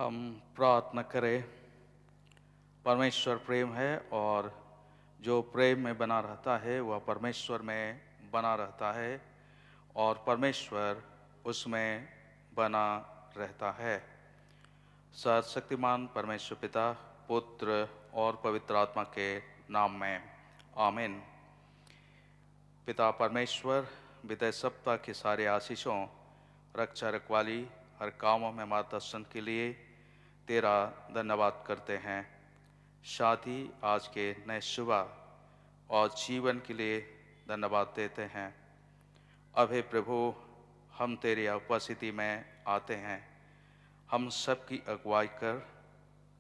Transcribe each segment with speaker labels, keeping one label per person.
Speaker 1: हम प्रार्थना करें। परमेश्वर प्रेम है और जो प्रेम में बना रहता है वह परमेश्वर में बना रहता है और परमेश्वर उसमें बना रहता है। सर्वशक्तिमान परमेश्वर पिता, पुत्र और पवित्र आत्मा के नाम में आमीन। पिता परमेश्वर, विदाई सप्ताह के सारे आशीषों, रक्षा रखवाली, हर कामों में मार्गदर्शन के लिए तेरा धन्यवाद करते हैं। साथ ही आज के नए सुबह और जीवन के लिए धन्यवाद देते हैं। अब हे प्रभु, हम तेरी उपस्थिति में आते हैं। हम सबकी अगुवाई कर,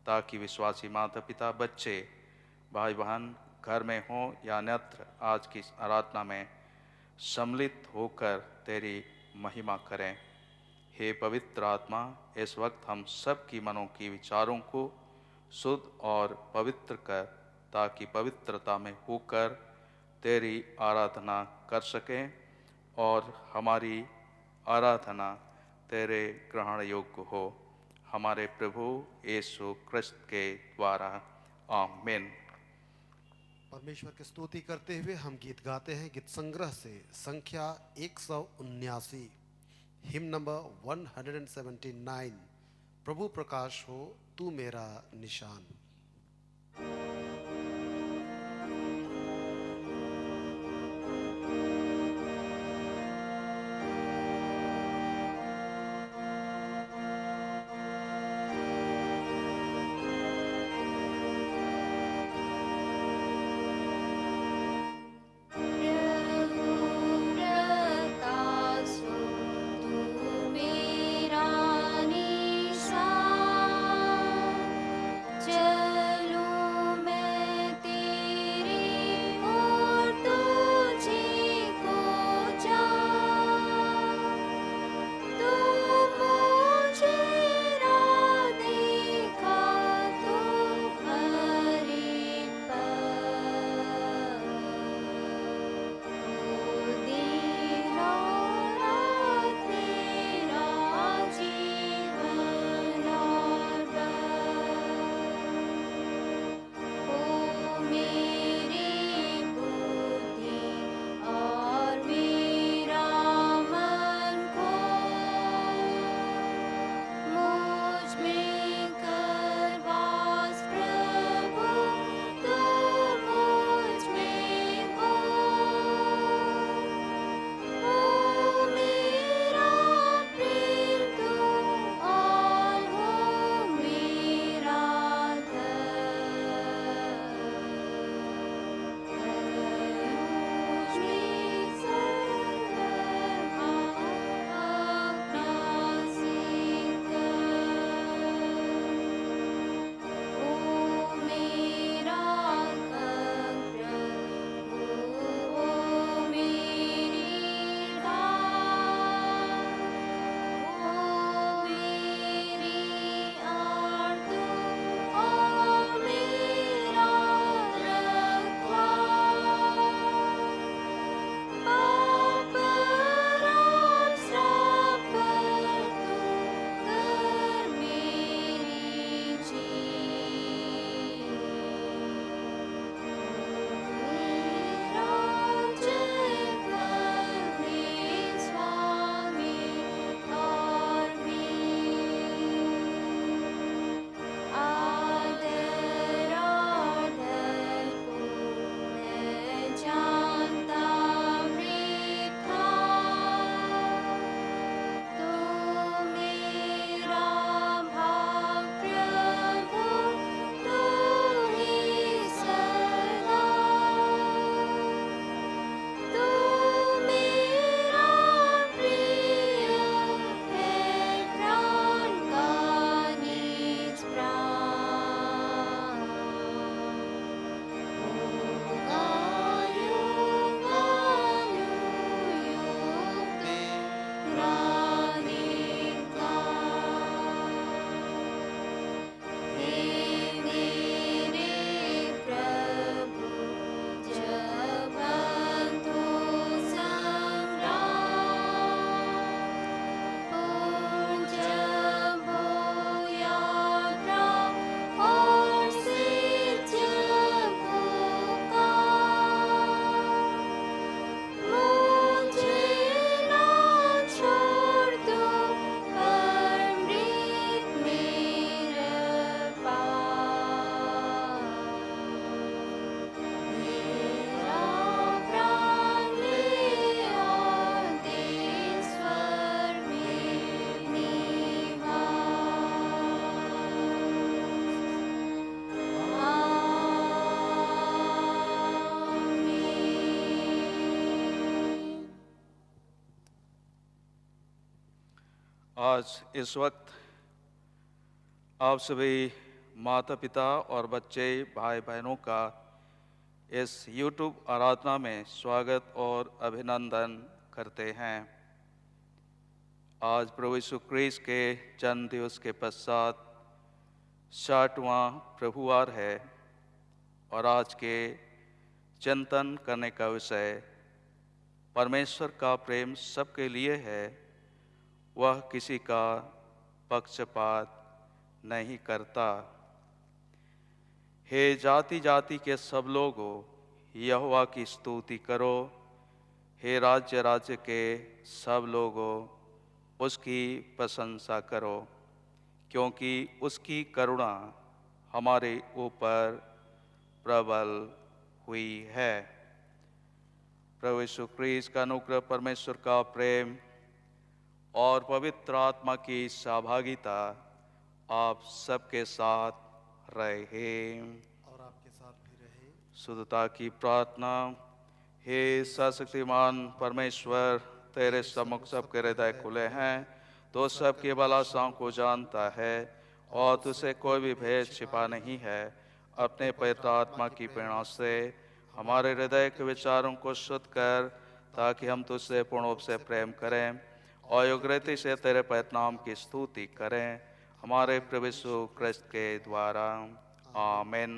Speaker 1: ताकि विश्वासी माता पिता, बच्चे, भाई बहन घर में हों या अन्यत्र आज की आराधना में सम्मिलित होकर तेरी महिमा करें। हे पवित्र आत्मा, इस वक्त हम सब की मनों की विचारों को शुद्ध और पवित्र कर, ताकि पवित्रता में होकर तेरी आराधना कर सकें और हमारी आराधना तेरे ग्रहण योग्य हो। हमारे प्रभु यीशु ख्रिस्त के द्वारा आमीन।
Speaker 2: परमेश्वर की स्तुति करते हुए हम गीत गाते हैं। गीत संग्रह से संख्या 179, हिम नंबर 179, प्रभु प्रकाश हो तू मेरा निशान।
Speaker 3: जय
Speaker 1: आज इस वक्त आप सभी माता पिता और बच्चे भाई बहनों का इस YouTube आराधना में स्वागत और अभिनंदन करते हैं। आज प्रभु यीशु क्रिस्ट के जन्म दिवस के पश्चात 60वां प्रभुवार है और आज के चिंतन करने का विषय परमेश्वर का प्रेम सबके लिए है, वह किसी का पक्षपात नहीं करता। हे जाति जाति के सब लोगों, यहोवा की स्तुति करो। हे राज्य राज्य के सब लोगों, उसकी प्रशंसा करो, क्योंकि उसकी करुणा हमारे ऊपर प्रबल हुई है। प्रभु यीशु क्रिस्ट का अनुग्रह, परमेश्वर का प्रेम और पवित्र आत्मा की सहभागिता आप सबके साथ रहे
Speaker 2: और आपके साथ भी रहे।
Speaker 1: शुद्धता की प्रार्थना। हे सर्वशक्तिमान परमेश्वर, तेरे सम्मुख सबके हृदय खुले हैं, तो सबकी बलासाओं को जानता है और तुझसे कोई भी भेद छिपा नहीं है। अपने पवित्र आत्मा की प्रेरणा से हमारे हृदय के विचारों को शुद्ध कर, ताकि हम तुझसे पूर्ण रूप से प्रेम करें और योग्यता से तेरे पवित्र नाम की स्तुति करें, हमारे प्रभु यीशु क्रिस्त के द्वारा। आमीन।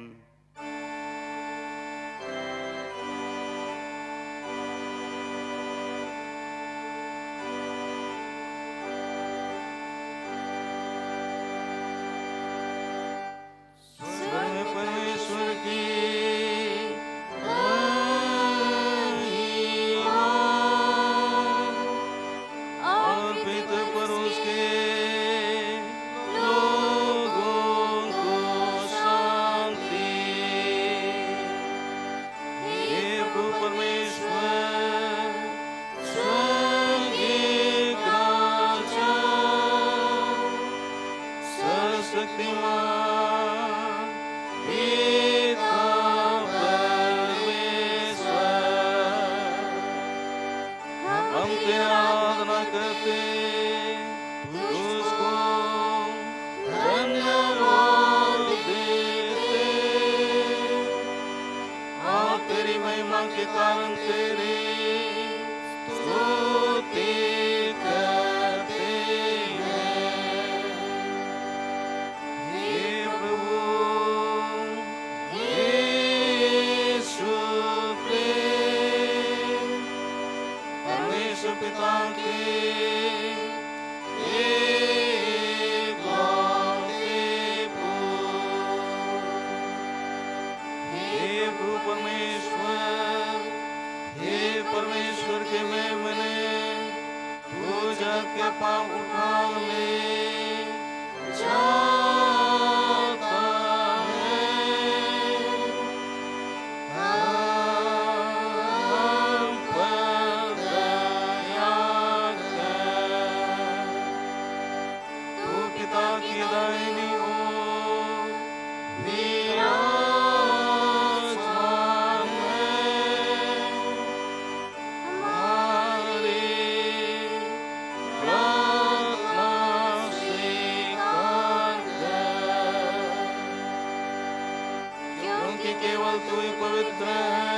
Speaker 1: परमेश्वर की और पिता पर उसके लोगों को शांति। हे प्रभु परमेश्वर, स्वर्गीय राजा, सर्वशक्तिमान पिता परमेश्वर, हम तेरी आराधना करते, तुझको धन्यवाद देते और तेरी महिमा के कारण तेरी स्तुति करते हैं। हे प्रभु, यीशु प्रेम, परमेश्वर पिता के एकलौते पुत्र। हे प्रभु परमेश्वर, हे परमेश्वर के मेमने, तू जग के पाप उठा ले जाता है। हम पर दया कर, तू पिता की दाहिनी ओर विराजमान है। हमारी प्रार्थना स्वीकार कर, क्योंकि केवल तू ही पवित्र है,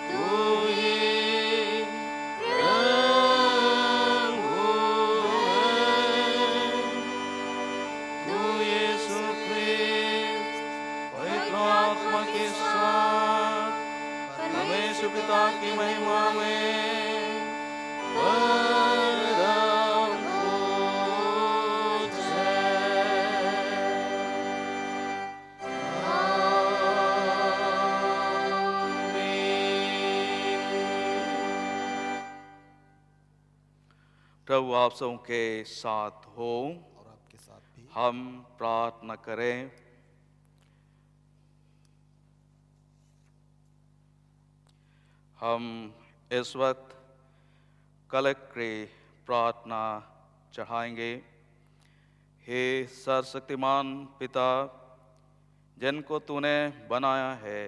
Speaker 1: तू ही प्रभु है। तू यीशु क्रिस्त पवित्र आत्मा के साथ परमेश्वर पिता की महिमा में परम पूज्य है। प्रभु आप सबों के साथ हो।
Speaker 2: और आपके साथ भी।
Speaker 1: हम प्रार्थना करें। हम इस वक्त कलक की प्रार्थना चढ़ाएंगे। हे सर्वशक्तिमान पिता, जिनको तूने बनाया है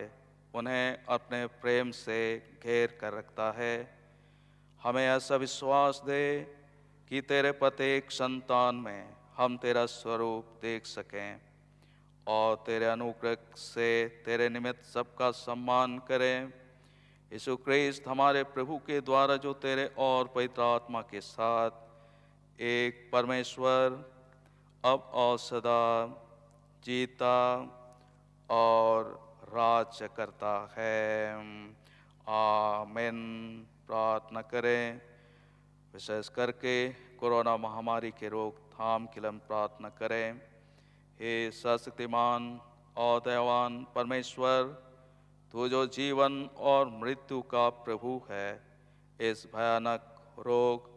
Speaker 1: उन्हें अपने प्रेम से घेर कर रखता है। हमें ऐसा विश्वास दे कि तेरे प्रत्येक संतान में हम तेरा स्वरूप देख सकें और तेरे अनुग्रह से तेरे निमित्त सबका सम्मान करें। यीशु ख्रीस्त हमारे प्रभु के द्वारा, जो तेरे और पवित्र आत्मा के साथ एक परमेश्वर अब और सदा जीता और राज करता है। आमीन। प्रार्थना करें। विशेष करके कोरोना महामारी के रोकथाम के लिए हम प्रार्थना करें। हे सर्वशक्तिमान और दयावान परमेश्वर, तू जो जीवन और मृत्यु का प्रभु है, इस भयानक रोग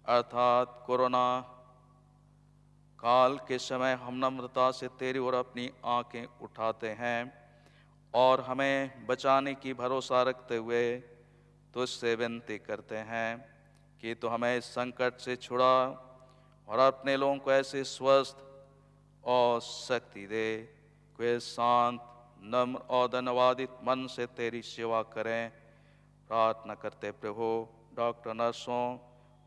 Speaker 1: अर्थात कोरोना काल के समय हम नम्रता से तेरी ओर अपनी आंखें उठाते हैं और हमें बचाने की भरोसा रखते हुए तुझसे विनती करते हैं कि तू हमें इस संकट से छुड़ा और अपने लोगों को ऐसे स्वस्थ और शक्ति दे कि वे शांत, नम्र और धन्यवादित मन से तेरी सेवा करें। प्रार्थना करते प्रभु, डॉक्टर, नर्सों,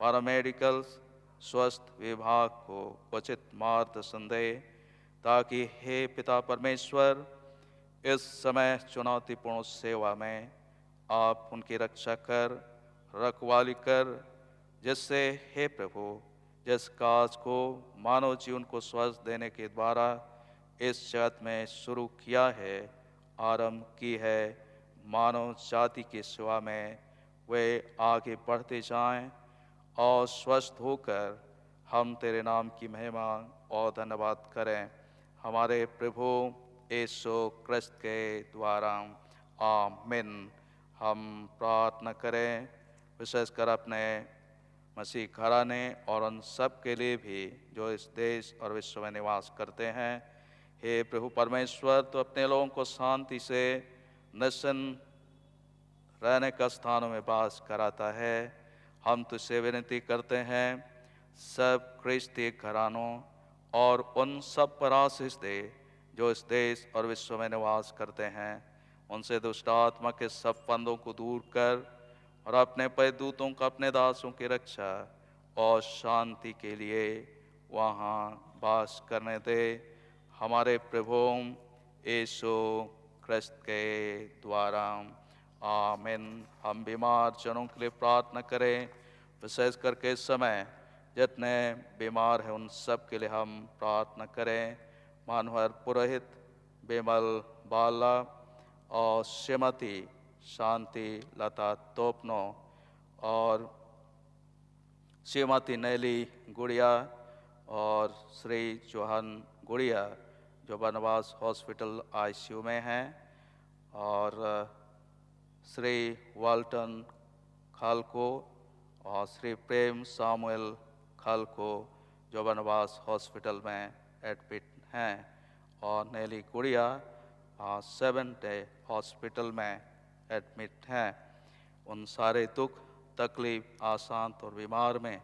Speaker 1: पैरामेडिकल्स, स्वास्थ्य विभाग को उचित मार्गदर्शन दे, ताकि हे पिता परमेश्वर, इस समय चुनौतीपूर्ण सेवा में आप उनकी रक्षा कर, रखवाली कर, जिससे हे प्रभु, जिस काज को मानव जीवन को स्वस्थ देने के द्वारा इस जगत में शुरू किया है, आरंभ की है, मानव जाति की सेवा में वे आगे बढ़ते जाएं और स्वस्थ होकर हम तेरे नाम की महिमा और धन्यवाद करें, हमारे प्रभु यीशु ख्रिस्त के द्वारा। आमीन। हम प्रार्थना करें विशेषकर अपने मसीह घराने और उन सब के लिए भी जो इस देश और विश्व में निवास करते हैं। हे प्रभु परमेश्वर, तो अपने लोगों को शांति से निश्चिंत रहने का स्थानों में वास कराता है। हम तुझसे विनती करते हैं, सब ख्रिस्ती घरानों और उन सब पर आशीष दे जो इस देश और विश्व में निवास करते हैं। उनसे दुष्ट आत्मा के सब फंदों को दूर कर और अपने पवित्र दूतों को अपने दासों की रक्षा और शांति के लिए वहाँ वास करने दे, हमारे प्रभु यीशु ख्रिस्त के द्वारा। आमीन। हम बीमार जनों के लिए प्रार्थना करें, विशेष करके इस समय जितने बीमार हैं उन सब के लिए हम प्रार्थना करें। मनोहर पुरोहित, बिमल बाला और श्रीमती शांति लता तोपनो और श्रीमती नैली गुड़िया और श्री जोहन गुड़िया जो बनवास हॉस्पिटल आईसीयू में हैं, और श्री वाल्टन खालको और श्री प्रेम सामुएल खालको जो बनवास हॉस्पिटल में एडमिट हैं, और नैली गुड़िया 7 डे हॉस्पिटल में एडमिट हैं। उन सारे दुख तकलीफ, आशांत और बीमार में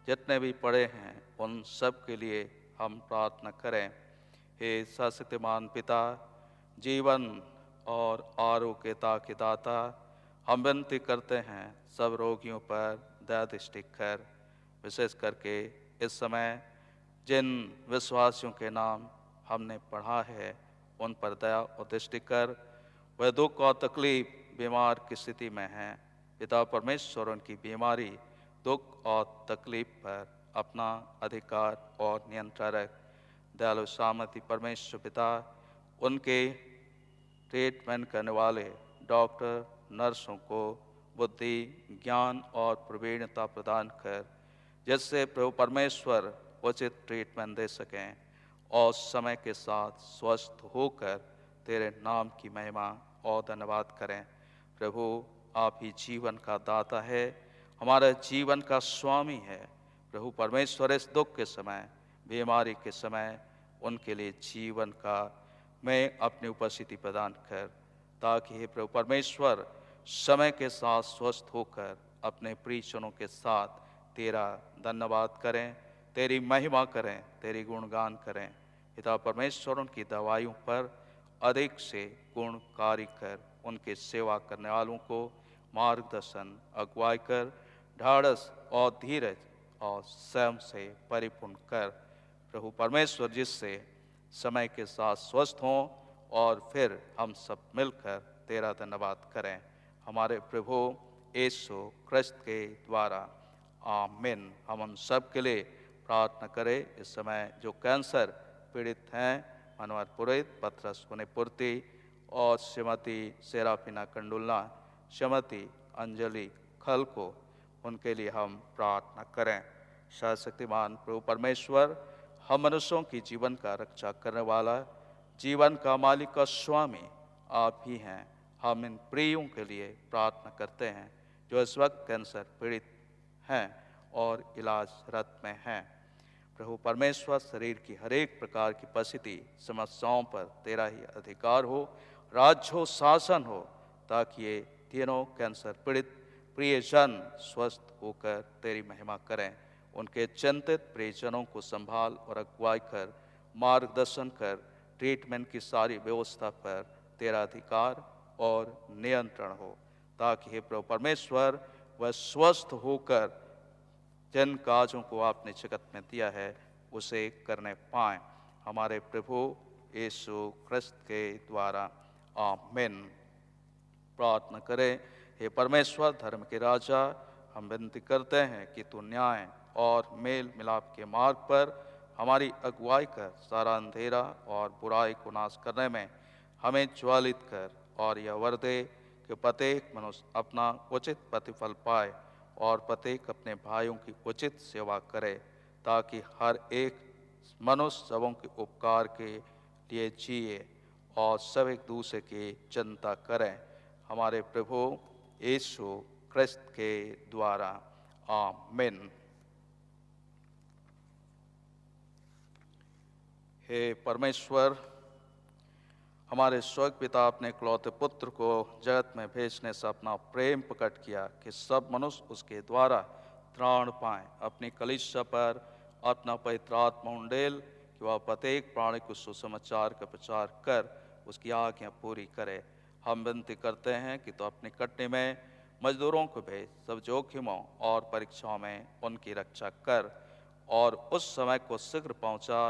Speaker 1: जितने भी पड़े हैं उन सब के लिए हम प्रार्थना करें। हे सर्वशक्तिमान पिता, जीवन और आरोग्यता के दाता, हम विनती करते हैं सब रोगियों पर दया दृष्टि कर, विशेष करके इस समय जिन विश्वासियों के नाम हमने पढ़ा है उन पर दया और दृष्टि कर। वह दुख और तकलीफ बीमार की स्थिति में हैं, पिता परमेश्वर उनकी बीमारी, दुख और तकलीफ पर अपना अधिकार और नियंत्रण रख। दयालु सामर्थी परमेश्वर पिता, उनके ट्रीटमेंट करने वाले डॉक्टर, नर्सों को बुद्धि, ज्ञान और प्रवीणता प्रदान कर, जिससे प्रभु परमेश्वर उचित ट्रीटमेंट दे सकें और समय के साथ स्वस्थ होकर तेरे नाम की महिमा और धन्यवाद करें। प्रभु, आप ही जीवन का दाता है, हमारे जीवन का स्वामी है। प्रभु परमेश्वर, इस दुख के समय, बीमारी के समय उनके लिए जीवन का मैं अपनी उपस्थिति प्रदान कर, ताकि हे प्रभु परमेश्वर समय के साथ स्वस्थ होकर अपने प्रियजनों के साथ तेरा धन्यवाद करें, तेरी महिमा करें, तेरी गुणगान करें। पिता परमेश्वर, उनकी दवाइयों पर अधिक से गुणकारी कर, उनके सेवा करने वालों को मार्गदर्शन, अगुवाई कर, ढाढ़स और धीरज और स्वयं से परिपूर्ण कर। प्रभु परमेश्वर, जिससे समय के साथ स्वस्थ हों और फिर हम सब मिलकर तेरा धन्यवाद करें, हमारे प्रभु यीशु ख्रिस्त के द्वारा, आमीन। हम सब के लिए प्रार्थना करें। इस समय जो कैंसर पीड़ित हैं, मनोहर पुरोहित, पत्रस पुनिपुर्ति और श्रीमती सेराफिना कंडुलना, श्रीमती अंजलि खल को, उनके लिए हम प्रार्थना करें। सर्वशक्तिमान प्रभु परमेश्वर, हम मनुष्यों की जीवन का रक्षा करने वाला, जीवन का मालिक और स्वामी आप ही हैं। हम इन प्रियों के लिए प्रार्थना करते हैं जो इस वक्त कैंसर पीड़ित हैं और इलाजरत में हैं। प्रभु परमेश्वर, शरीर की हर एक प्रकार की परिस्थिति समस्याओं पर तेरा ही अधिकार हो, राज्य हो, शासन हो, ताकि ये तीनों कैंसर पीड़ित प्रियजन स्वस्थ होकर तेरी महिमा करें। उनके चिंतित प्रियजनों को संभाल और अगुवाई कर, मार्गदर्शन कर, ट्रीटमेंट की सारी व्यवस्था पर तेरा अधिकार और नियंत्रण हो, ताकि हे प्रभु परमेश्वर, वह स्वस्थ होकर जिन काजों को आपने जगत में दिया है उसे करने पाएं। हमारे प्रभु यीशु ख्रिस्त के द्वारा, आमीन। प्रार्थना करें। हे परमेश्वर, धर्म के राजा, हम विनती करते हैं कि तू न्याय और मेल मिलाप के मार्ग पर हमारी अगुवाई कर, सारा अंधेरा और बुराई को नाश करने में हमें ज्वालित कर, और यह वर दे कि प्रत्येक मनुष्य अपना उचित प्रतिफल पाए और प्रत्येक अपने भाइयों की उचित सेवा करे, ताकि हर एक मनुष्य सबों के उपकार के लिए जिए और सब एक दूसरे की चिंता करें। हमारे प्रभु यीशु ख्रिस्त के द्वारा, आमीन। हे परमेश्वर, हमारे स्वर्ग पिता अपने इकलौते पुत्र को जगत में भेजने से अपना प्रेम प्रकट किया कि सब मनुष्य उसके द्वारा त्राण पाएं। अपनी कलीसिया पर अपना पवित्र आत्मा उंडेल कि वह प्रत्येक प्राणी को सुसमाचार का प्रचार कर उसकी आज्ञा पूरी करे। हम विनती करते हैं कि तो अपनी कटनी में मजदूरों को भेज, सब जोखिमों और परीक्षाओं में उनकी रक्षा कर, और उस समय को शीघ्र पहुंचा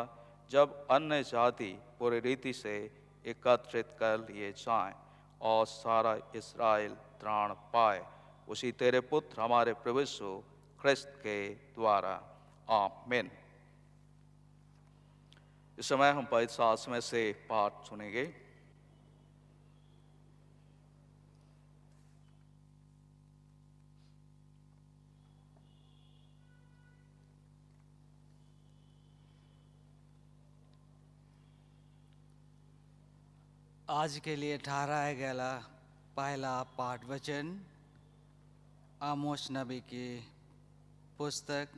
Speaker 1: जब अन्य जाति पूरी रीति से एकत्रित कर लिए जाएं और सारा इस्राएल त्राण पाए। उसी तेरे पुत्र हमारे प्रभु यीशु ख्रिस्त के द्वारा, आमीन। इस समय हम पवित्र शास्त्र में से पाठ सुनेंगे।
Speaker 3: आज के लिए ठहराया गया पहला पाठ वचन आमोस नबी की पुस्तक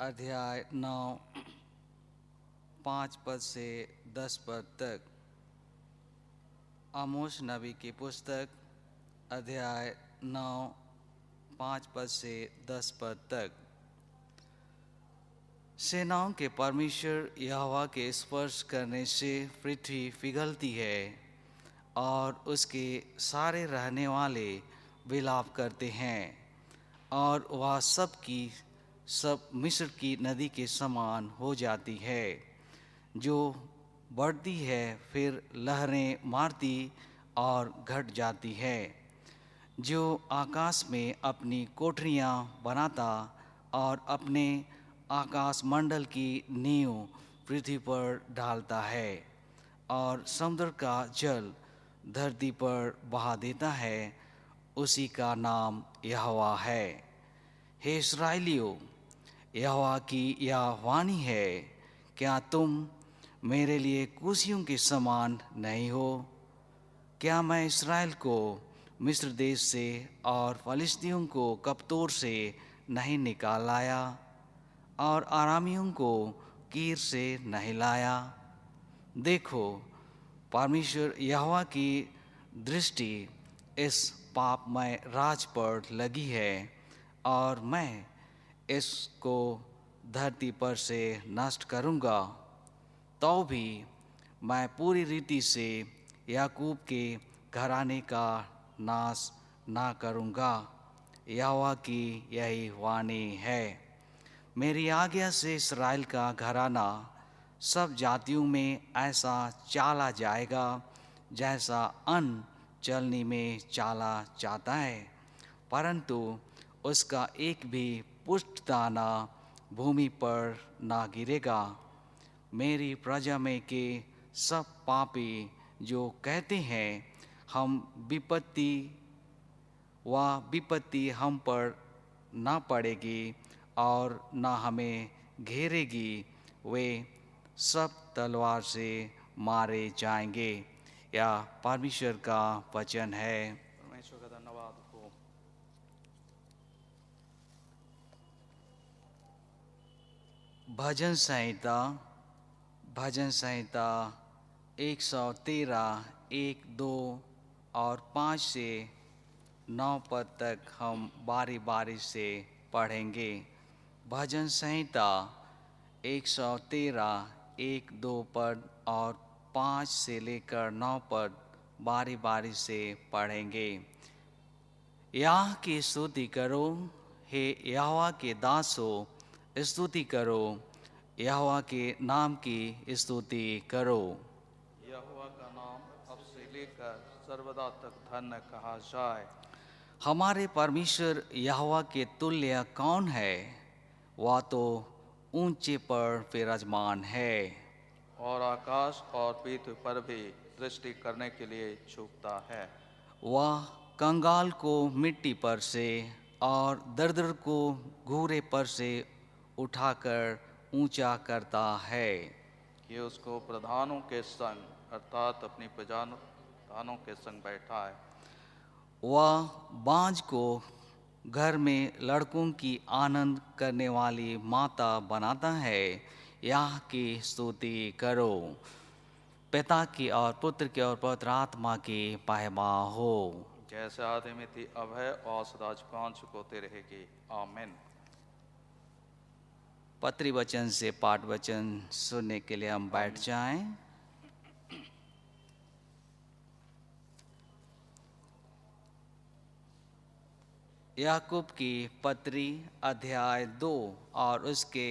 Speaker 3: अध्याय 9 5 पद से 10 पद तक। आमोस नबी की पुस्तक अध्याय 9 5 पद से 10 पद तक। सेनाओं के परमेश्वर यहोवा के स्पर्श करने से पृथ्वी पिघलती है और उसके सारे रहने वाले विलाप करते हैं, और वह सब मिस्र की नदी के समान हो जाती है, जो बढ़ती है फिर लहरें मारती और घट जाती है, जो आकाश में अपनी कोठरियाँ बनाता और अपने आकाश मंडल की नींव पृथ्वी पर डालता है और समुद्र का जल धरती पर बहा देता है, उसी का नाम यहोवा है। हे इस्राएलियों, यहोवा की यह वाणी है, क्या तुम मेरे लिए कुशियों के समान नहीं हो? क्या मैं इस्राएल को मिस्र देश से और फलिस्तियों को कप्तोर से नहीं निकाल लाया और आरामियों को कीर से नहीं लाया? देखो, परमेश्वर यहोवा की दृष्टि इस पापमय राज पर लगी है, और मैं इसको धरती पर से नष्ट करूँगा। तो भी मैं पूरी रीति से याकूब के घराने का नाश ना करूँगा। यहोवा की यही वाणी है। मेरी आज्ञा से इस्राएल का घराना सब जातियों में ऐसा चाला जाएगा जैसा अन्न चलनी में चाला जाता है, परंतु उसका एक भी पुष्ट दाना भूमि पर ना गिरेगा। मेरी प्रजा में के सब पापी जो कहते हैं हम विपत्ति हम पर ना पड़ेगी और ना हमें घेरेगी, वे सब तलवार से मारे जाएंगे। या परमेश्वर का वचन है।
Speaker 1: परमेश्वर का धन्यवाद हो।
Speaker 3: भजन संहिता 113 1, 2 और 5 से 9 पद तक हम बारी बारी से पढ़ेंगे। भजन संहिता 113 1, 2 पद और 5 से लेकर 9 पद बारी बारी से पढ़ेंगे। यहोवा की स्तुति करो, हे यहोवा के दासों, स्तुति करो, यहोवा के नाम की स्तुति करो।
Speaker 1: यहोवा का नाम अब से लेकर सर्वदा तक धन्य कहा जाए।
Speaker 3: हमारे परमेश्वर यहोवा के तुल्य कौन है? वह तो ऊंचे पर विराजमान है
Speaker 1: और आकाश और पृथ्वी पर भी दृष्टि करने के लिए झुकता है।
Speaker 3: वह कंगाल को मिट्टी पर से और दरिद्र को घूरे पर से उठाकर ऊंचा करता है।
Speaker 1: कि उसको प्रधानों के संग अर्थात अपनी प्रधानों के संग बैठा है।
Speaker 3: वह बाँझ को घर में लड़कों की आनंद करने वाली माता बनाता है। यह की स्तुति करो। पिता की और पुत्र की और पवित्र आत्मा की महिमा हो,
Speaker 1: जैसे आदि में थी अब है और सदा झुकान झुकोते रहेगी। आमीन।
Speaker 3: पत्री वचन से पाठ वचन सुनने के लिए हम बैठ जाएं। याकूब की पत्री अध्याय 2 और उसके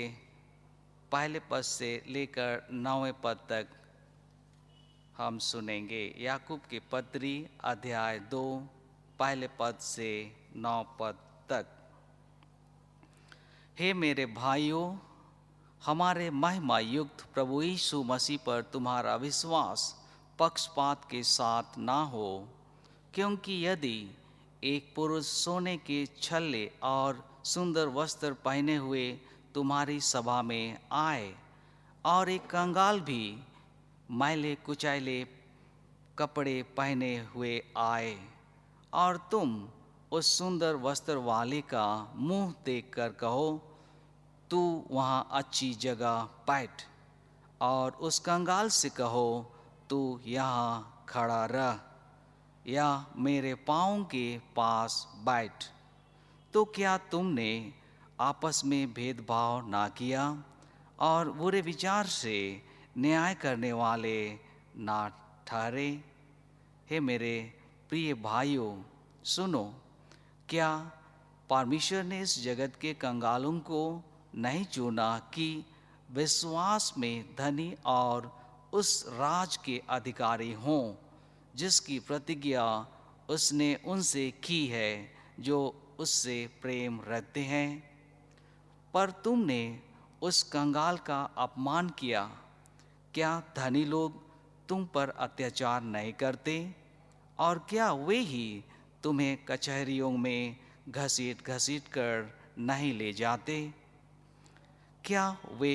Speaker 3: पहले पद से लेकर 9वें पद तक हम सुनेंगे। याकूब की पत्री अध्याय 2 पहले पद से 9 पद तक। हे मेरे भाइयों, हमारे महिमा युक्त प्रभु यीशु मसीह पर तुम्हारा विश्वास पक्षपात के साथ ना हो, क्योंकि यदि एक पुरुष सोने के छल्ले और सुंदर वस्त्र पहने हुए तुम्हारी सभा में आए और एक कंगाल भी मैले कुचैले कपड़े पहने हुए आए और तुम उस सुंदर वस्त्र वाले का मुंह देखकर कहो, तू वहाँ अच्छी जगह बैठ, और उस कंगाल से कहो, तू यहाँ खड़ा रह या मेरे पाँव के पास बैठ, तो क्या तुमने आपस में भेदभाव ना किया और बुरे विचार से न्याय करने वाले ना ठहरे? हे मेरे प्रिय भाइयों, सुनो, क्या परमेश्वर ने इस जगत के कंगालों को नहीं चुना कि विश्वास में धनी और उस राज के अधिकारी हों जिसकी प्रतिज्ञा उसने उनसे की है जो उससे प्रेम रखते हैं? पर तुमने उस कंगाल का अपमान किया। क्या धनी लोग तुम पर अत्याचार नहीं करते? और क्या वे ही तुम्हें कचहरियों में घसीट घसीट कर नहीं ले जाते? क्या वे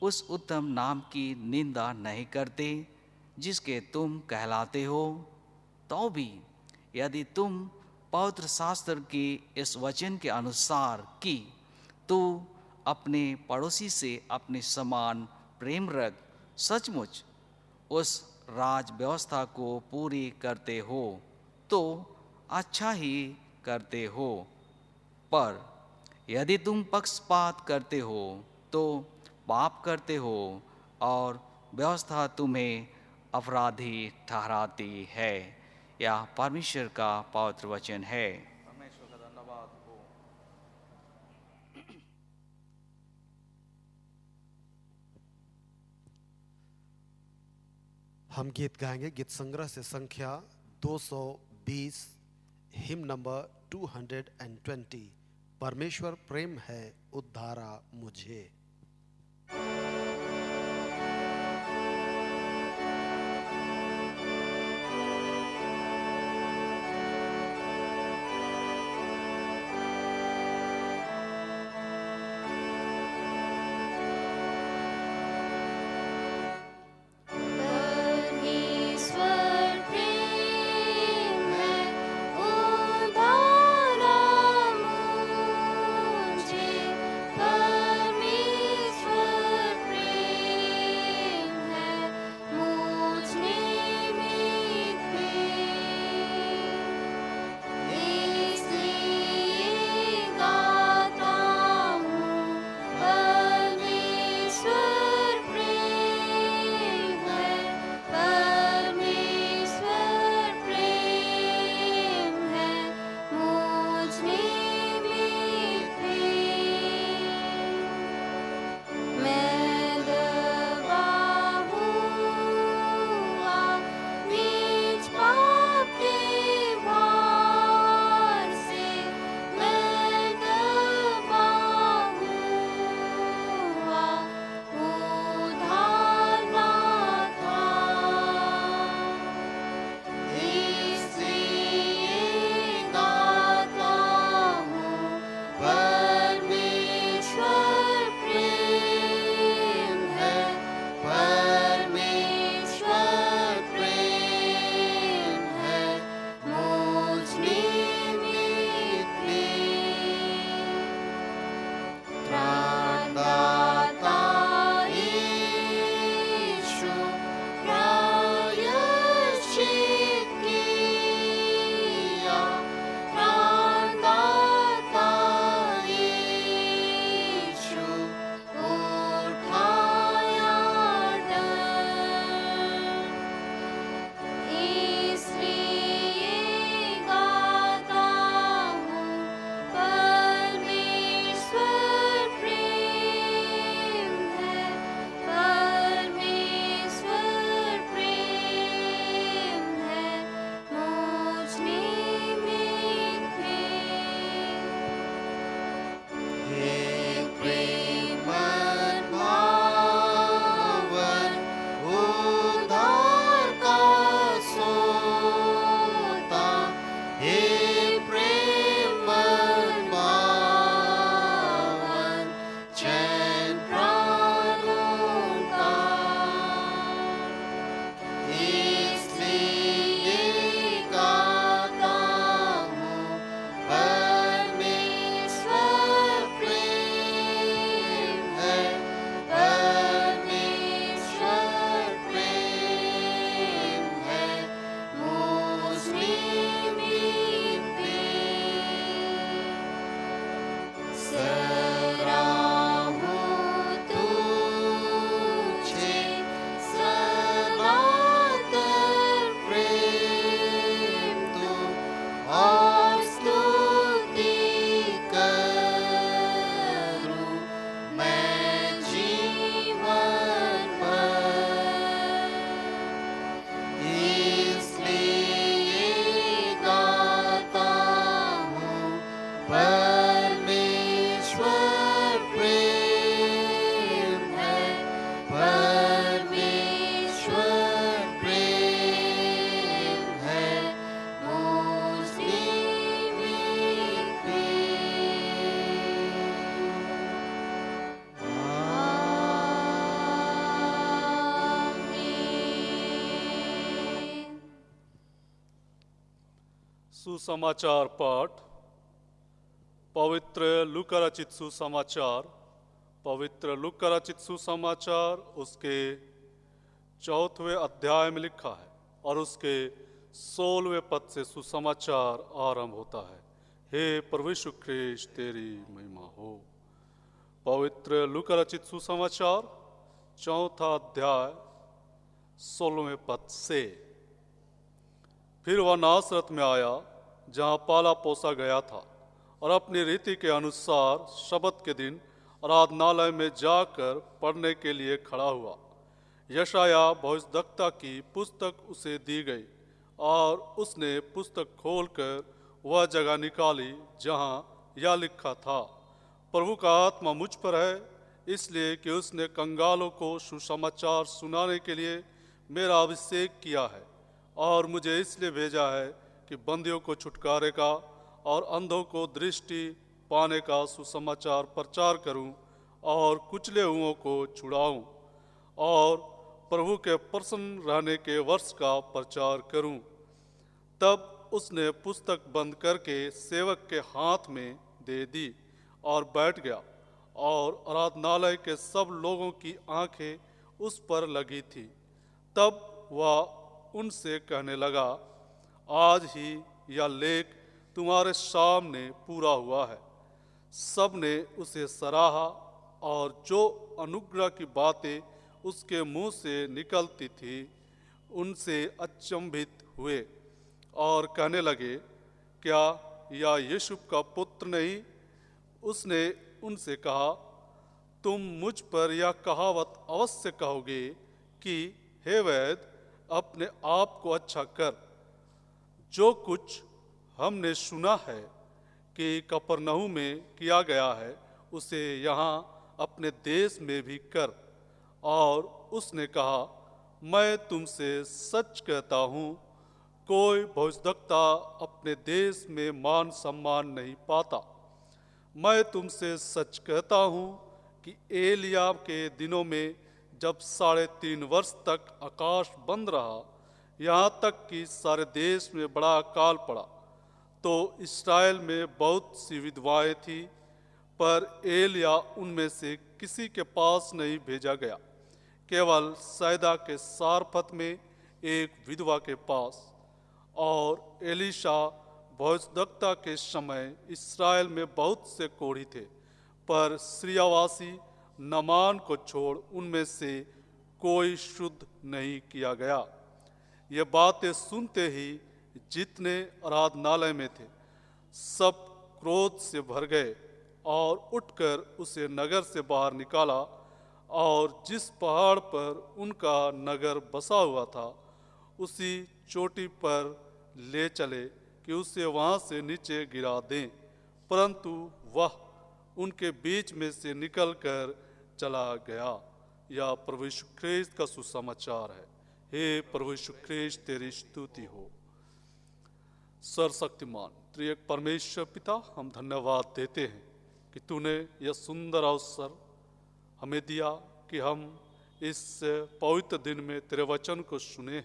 Speaker 3: उस उत्तम नाम की निंदा नहीं करते जिसके तुम कहलाते हो? तो भी यदि तुम पवित्र शास्त्र के इस वचन के अनुसार कि तू अपने पड़ोसी से अपने समान प्रेम रख, सचमुच उस राज व्यवस्था को पूरी करते हो तो अच्छा ही करते हो। पर यदि तुम पक्षपात करते हो तो पाप करते हो और व्यवस्था तुम्हें अपराधी ठहराती है। यह परमेश्वर का पवित्र वचन है।
Speaker 1: परमेश्वर का धन्यवाद हो।
Speaker 2: हम गीत गाएंगे गीत संग्रह से संख्या 220, हिम नंबर 220। परमेश्वर प्रेम है उद्धारा मुझे।
Speaker 4: परमेश्वर प्रेम है उद्धारा मुझे। परमेश्वर प्रेम है मुझ निमित्त इसलिए गाता हूँ। परमेश्वर प्रेम है, परमेश्वर प्रेम है मुझ निमित्त। मैं दबा हुआ निज पाप के भार से, मैं दबा हुआ उधार ना था। इसलिए गाता हूँ। परमेश्वर प्रेम है, परमेश्वर प्रेम है मुझ निमित्त। प्राणदाता यीशु प्रायश्चित किया। प्राणदाता यीशु उठाया दंड। इसलिए गाता हूँ। परमेश्वर प्रेम है, परमेश्वर प्रेम है मुझ निमित्त। हे प्रेमन भावन उद्धार का सोता। हे प्रेमन भावन चैन प्राणों का। इसलिए गाता हूँ। परमेश्वर प्रेम है, परमेश्वर प्रेम है मुझ निमित्त। सराहूं तुझे सनातन प्रेम तू, और स्तुति करूं मैं जीवन भर। इसलिए गाता हूँ। परमेश्वर प्रेम है, परमेश्वर प्रेम है मुझ निमित्त। आमीन।
Speaker 5: सुसमाचार पाठ। पवित्र लूका रचित सुसमाचार। पवित्र लूका रचित सुसमाचार उसके 4वें अध्याय में लिखा है और उसके 16वें पद से सुसमाचार आरंभ होता है। हे प्रभु यीशु ख्रीस्त तेरी महिमा हो। पवित्र लूका रचित सुसमाचार 4वां अध्याय 16वें पद से। फिर वह नासरत में आया जहाँ पाला पोसा गया था, और अपनी रीति के अनुसार शबत के दिन आराधनालय में जाकर पढ़ने के लिए खड़ा हुआ। यशाया भविष्यद्वक्ता की पुस्तक उसे दी गई और उसने पुस्तक खोलकर वह जगह निकाली जहाँ यह लिखा था, प्रभु का आत्मा मुझ पर है, इसलिए कि उसने कंगालों को सुसमाचार सुनाने के लिए मेरा अभिषेक किया है, और मुझे इसलिए भेजा है कि बंदियों को छुटकारे का और अंधों को दृष्टि पाने का सुसमाचार प्रचार करूं, और कुचले हुओं को छुड़ाऊं, और प्रभु के प्रसन्न रहने के वर्ष का प्रचार करूं। तब उसने पुस्तक बंद करके सेवक के हाथ में दे दी और बैठ गया, और आराधनालय के सब लोगों की आंखें उस पर लगी थी। तब वह उनसे कहने लगा, आज ही यह लेख तुम्हारे सामने पूरा हुआ है। सब ने उसे सराहा, और जो अनुग्रह की बातें उसके मुंह से निकलती थी उनसे अचंभित हुए और कहने लगे, क्या यह यूसुफ का पुत्र नहीं? उसने उनसे कहा, तुम मुझ पर यह कहावत अवश्य कहोगे कि हे वैद्य, अपने आप को अच्छा कर। जो कुछ हमने सुना है कि कफरनहूम में किया गया है, उसे यहाँ अपने देश में भी कर। और उसने कहा, मैं तुमसे सच कहता हूँ, कोई भविष्यद्वक्ता अपने देश में मान सम्मान नहीं पाता। मैं तुमसे सच कहता हूँ कि एलिया के दिनों में जब 3.5 वर्ष तक आकाश बंद रहा, यहाँ तक कि सारे देश में बड़ा अकाल पड़ा, तो इस्राएल में बहुत सी विधवाएं थी, पर एलिया उनमें से किसी के पास नहीं भेजा गया, केवल सैदा के सारफत में एक विधवा के पास। और एलीशा भविष्यद्वक्ता के समय इस्राएल में बहुत से कोढ़ी थे, पर सीरियावासी नामान को छोड़ उनमें से कोई शुद्ध नहीं किया गया। ये बातें सुनते ही जितने आराधनालय में थे सब क्रोध से भर गए और उठकर उसे नगर से बाहर निकाला, और जिस पहाड़ पर उनका नगर बसा हुआ था उसी चोटी पर ले चले कि उसे वहां से नीचे गिरा दें, परंतु वह उनके बीच में से निकलकर चला गया। यह प्रभु यीशु ख्रीस्त का सुसमाचार है। हे प्रभु यीशु ख्रीस्त, तेरी स्तुति हो। सर्वशक्तिमान त्रिएक परमेश्वर पिता, हम धन्यवाद देते हैं कि तूने यह सुंदर अवसर हमें दिया कि हम इस पवित्र दिन में तेरे वचन को सुने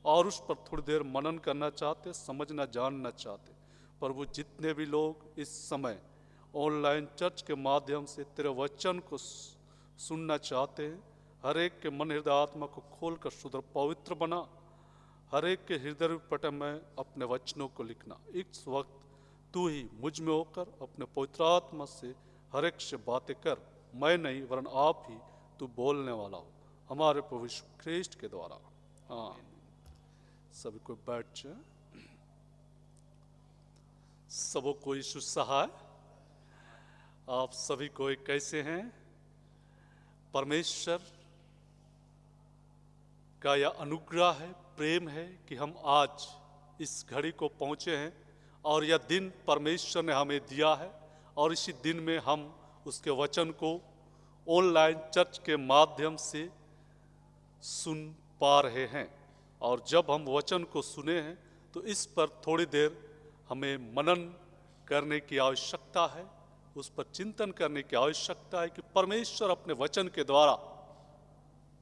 Speaker 5: और उस पर थोड़ी देर मनन करना चाहते, समझना जानना चाहते। प्रभु, जितने भी लोग इस समय ऑनलाइन चर्च के माध्यम से तेरे वचन को सुनना चाहते हैं, हर एक के मन हृदय आत्मा को खोलकर सुधर पवित्र बना। हर एक के हृदय पट में अपने वचनों को लिखना। इस वक्त तू ही मुझ में होकर अपने पवित्र आत्मा से हर एक से बातें कर। मैं नहीं वरन आप ही तू बोलने वाला हो, हमारे प्रभु यीशु ख्रीस्त के द्वारा। हाँ, सभी को बैठ जाए। सबों को यीशु सहाय। आप सभी को कैसे हैं? परमेश्वर का यह अनुग्रह है, प्रेम है कि हम आज इस घड़ी को पहुंचे हैं और यह दिन परमेश्वर ने हमें दिया है, और इसी दिन में हम उसके वचन को ऑनलाइन चर्च के माध्यम से सुन पा रहे हैं। और जब हम वचन को सुने हैं तो इस पर थोड़ी देर हमें मनन करने की आवश्यकता है, उस पर चिंतन करने की आवश्यकता है कि परमेश्वर अपने वचन के द्वारा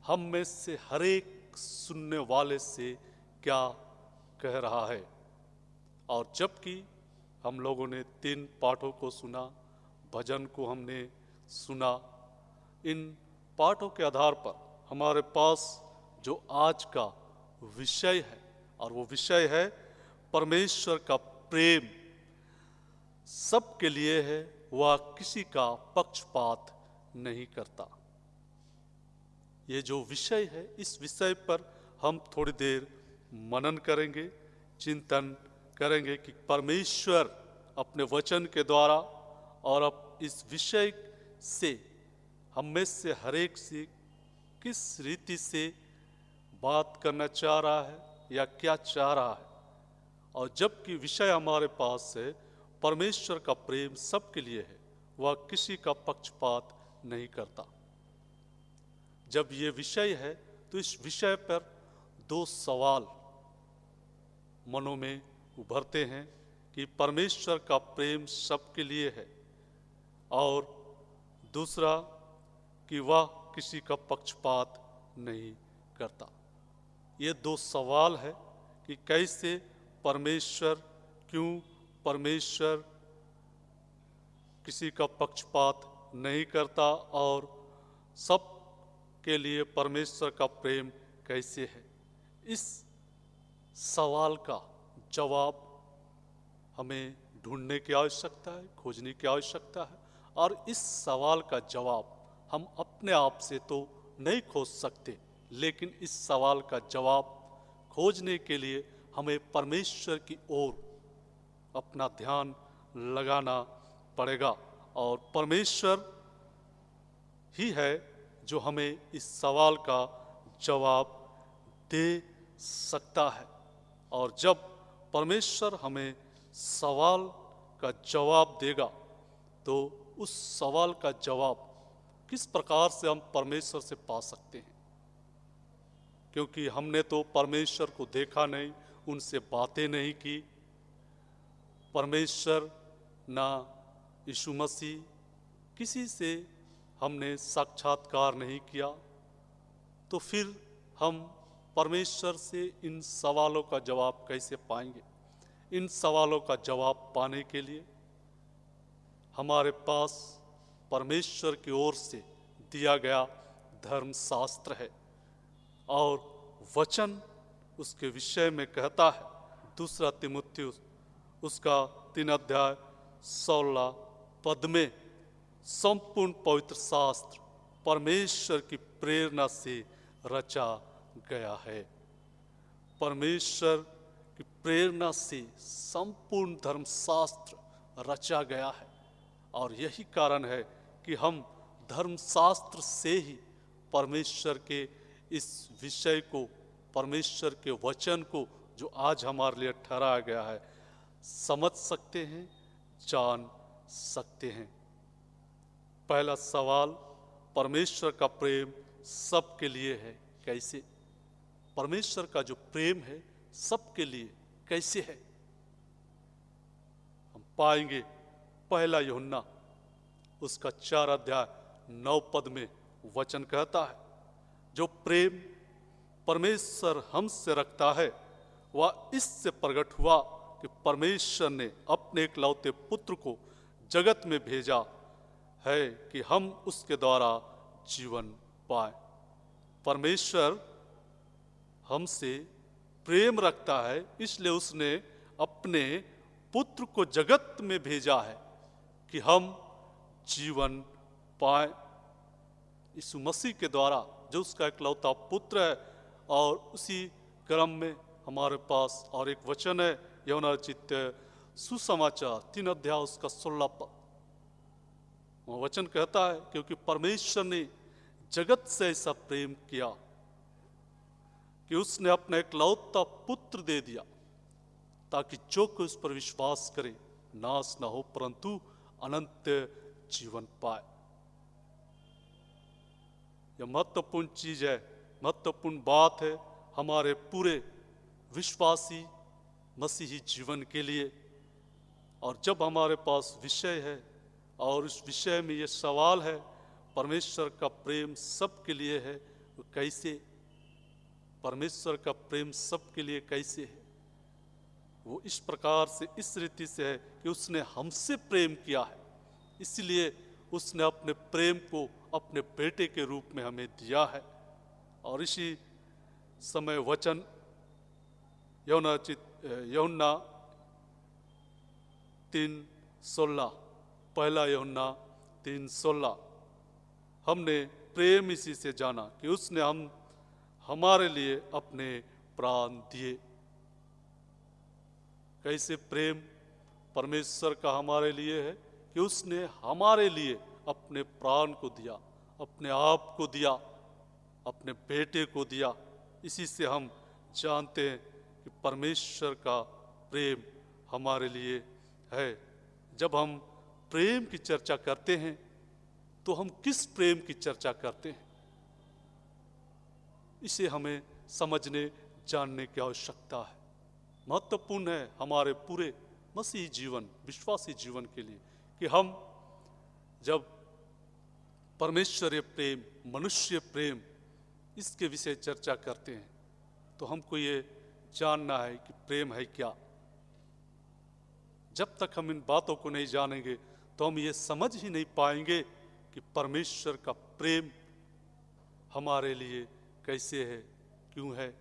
Speaker 5: हम में से हर एक सुनने वाले से क्या कह रहा है। और जबकि हम लोगों ने 3 पाठों को सुना, भजन को हमने सुना, इन पाठों के आधार पर हमारे पास जो आज का विषय है, और वो विषय है परमेश्वर का प्रेम सबके लिए है, वह किसी का पक्षपात नहीं करता। ये जो विषय है, इस विषय पर हम थोड़ी देर मनन करेंगे, चिंतन करेंगे कि परमेश्वर अपने वचन के द्वारा और अब इस विषय से हम में से हर एक से किस रीति से बात करना चाह रहा है या क्या चाह रहा है। और जबकि विषय हमारे पास है, परमेश्वर का प्रेम सबके लिए है, वह किसी का पक्षपात नहीं करता। जब ये विषय है तो इस विषय पर दो सवाल मनों में उभरते हैं कि परमेश्वर का प्रेम सबके लिए है और दूसरा कि वह किसी का पक्षपात नहीं करता। ये दो सवाल है कि कैसे परमेश्वर, क्यों परमेश्वर किसी का पक्षपात नहीं करता और सब के लिए परमेश्वर का प्रेम कैसे है। इस सवाल का जवाब हमें ढूंढने की आवश्यकता है, खोजने की आवश्यकता है। और इस सवाल का जवाब हम अपने आप से तो नहीं खोज सकते, लेकिन इस सवाल का जवाब खोजने के लिए हमें परमेश्वर की ओर अपना ध्यान लगाना पड़ेगा। और परमेश्वर ही है जो हमें इस सवाल का जवाब दे सकता है। और जब परमेश्वर हमें सवाल का जवाब देगा तो उस सवाल का जवाब किस प्रकार से हम परमेश्वर से पा सकते हैं, क्योंकि हमने तो परमेश्वर को देखा नहीं, उनसे बातें नहीं की। परमेश्वर ना यीशु मसीह, किसी से हमने साक्षात्कार नहीं किया, तो फिर हम परमेश्वर से इन सवालों का जवाब कैसे पाएंगे। इन सवालों का जवाब पाने के लिए हमारे पास परमेश्वर की ओर से दिया गया धर्मशास्त्र है और वचन उसके विषय में कहता है। दूसरा तीमुथियुस उसका 3 अध्याय 16 पद में संपूर्ण पवित्र शास्त्र परमेश्वर की प्रेरणा से रचा गया है। परमेश्वर की प्रेरणा से संपूर्ण धर्मशास्त्र रचा गया है और यही कारण है कि हम धर्मशास्त्र से ही परमेश्वर के इस विषय को, परमेश्वर के वचन को जो आज हमारे लिए ठहराया गया है, समझ सकते हैं, जान सकते हैं। पहला सवाल, परमेश्वर का प्रेम सबके लिए है कैसे। परमेश्वर का जो प्रेम है सबके लिए कैसे है, हम पाएंगे पहला यूहन्ना उसका 4 अध्याय 9 पद में वचन कहता है, जो प्रेम परमेश्वर हमसे रखता है वह इससे प्रकट हुआ कि परमेश्वर ने अपने एकलौते पुत्र को जगत में भेजा है कि हम उसके द्वारा जीवन पाए। परमेश्वर हमसे प्रेम रखता है, इसलिए उसने अपने पुत्र को जगत में भेजा है कि हम जीवन पाए। यीशु मसीह के द्वारा जो उसका एकलौता पुत्र है। और उसी क्रम में हमारे पास और एक वचन है, यूहन्ना रचित सुसमाचार 3 अध्याय उसका 16 पद। वह वचन कहता है, क्योंकि परमेश्वर ने जगत से ऐसा प्रेम किया कि उसने अपना एकलौता पुत्र दे दिया, ताकि जो कोई उस पर विश्वास करे नाश न हो परंतु अनंत जीवन पाए। यह महत्वपूर्ण चीज है, महत्वपूर्ण बात है हमारे पूरे विश्वासी मसीही जीवन के लिए। और जब हमारे पास विषय है और उस विषय में ये सवाल है, परमेश्वर का प्रेम सबके लिए है, वो कैसे, परमेश्वर का प्रेम सबके लिए कैसे है। वो इस प्रकार से, इस रीति से है कि उसने हमसे प्रेम किया है, इसलिए उसने अपने प्रेम को अपने बेटे के रूप में हमें दिया है। और इसी समय वचन यूहन्ना 3:16, पहला यूहन्ना 3:16, हमने प्रेम इसी से जाना कि उसने हमारे लिए अपने प्राण दिए। कैसे प्रेम परमेश्वर का हमारे लिए है कि उसने हमारे लिए अपने प्राण को दिया, अपने आप को दिया। अपने बेटे को दिया। इसी से हम जानते हैं कि परमेश्वर का प्रेम हमारे लिए है। जब हम प्रेम की चर्चा करते हैं तो हम किस प्रेम की चर्चा करते हैं, इसे हमें समझने जानने की आवश्यकता है। महत्वपूर्ण है हमारे पूरे मसीही जीवन, विश्वासी जीवन के लिए कि हम जब परमेश्वरीय प्रेम, मनुष्य प्रेम, इसके विषय चर्चा करते हैं तो हमको ये जानना है कि प्रेम है क्या। जब तक हम इन बातों को नहीं जानेंगे तो हम ये समझ ही नहीं पाएंगे कि परमेश्वर का प्रेम हमारे लिए कैसे है, क्यों है।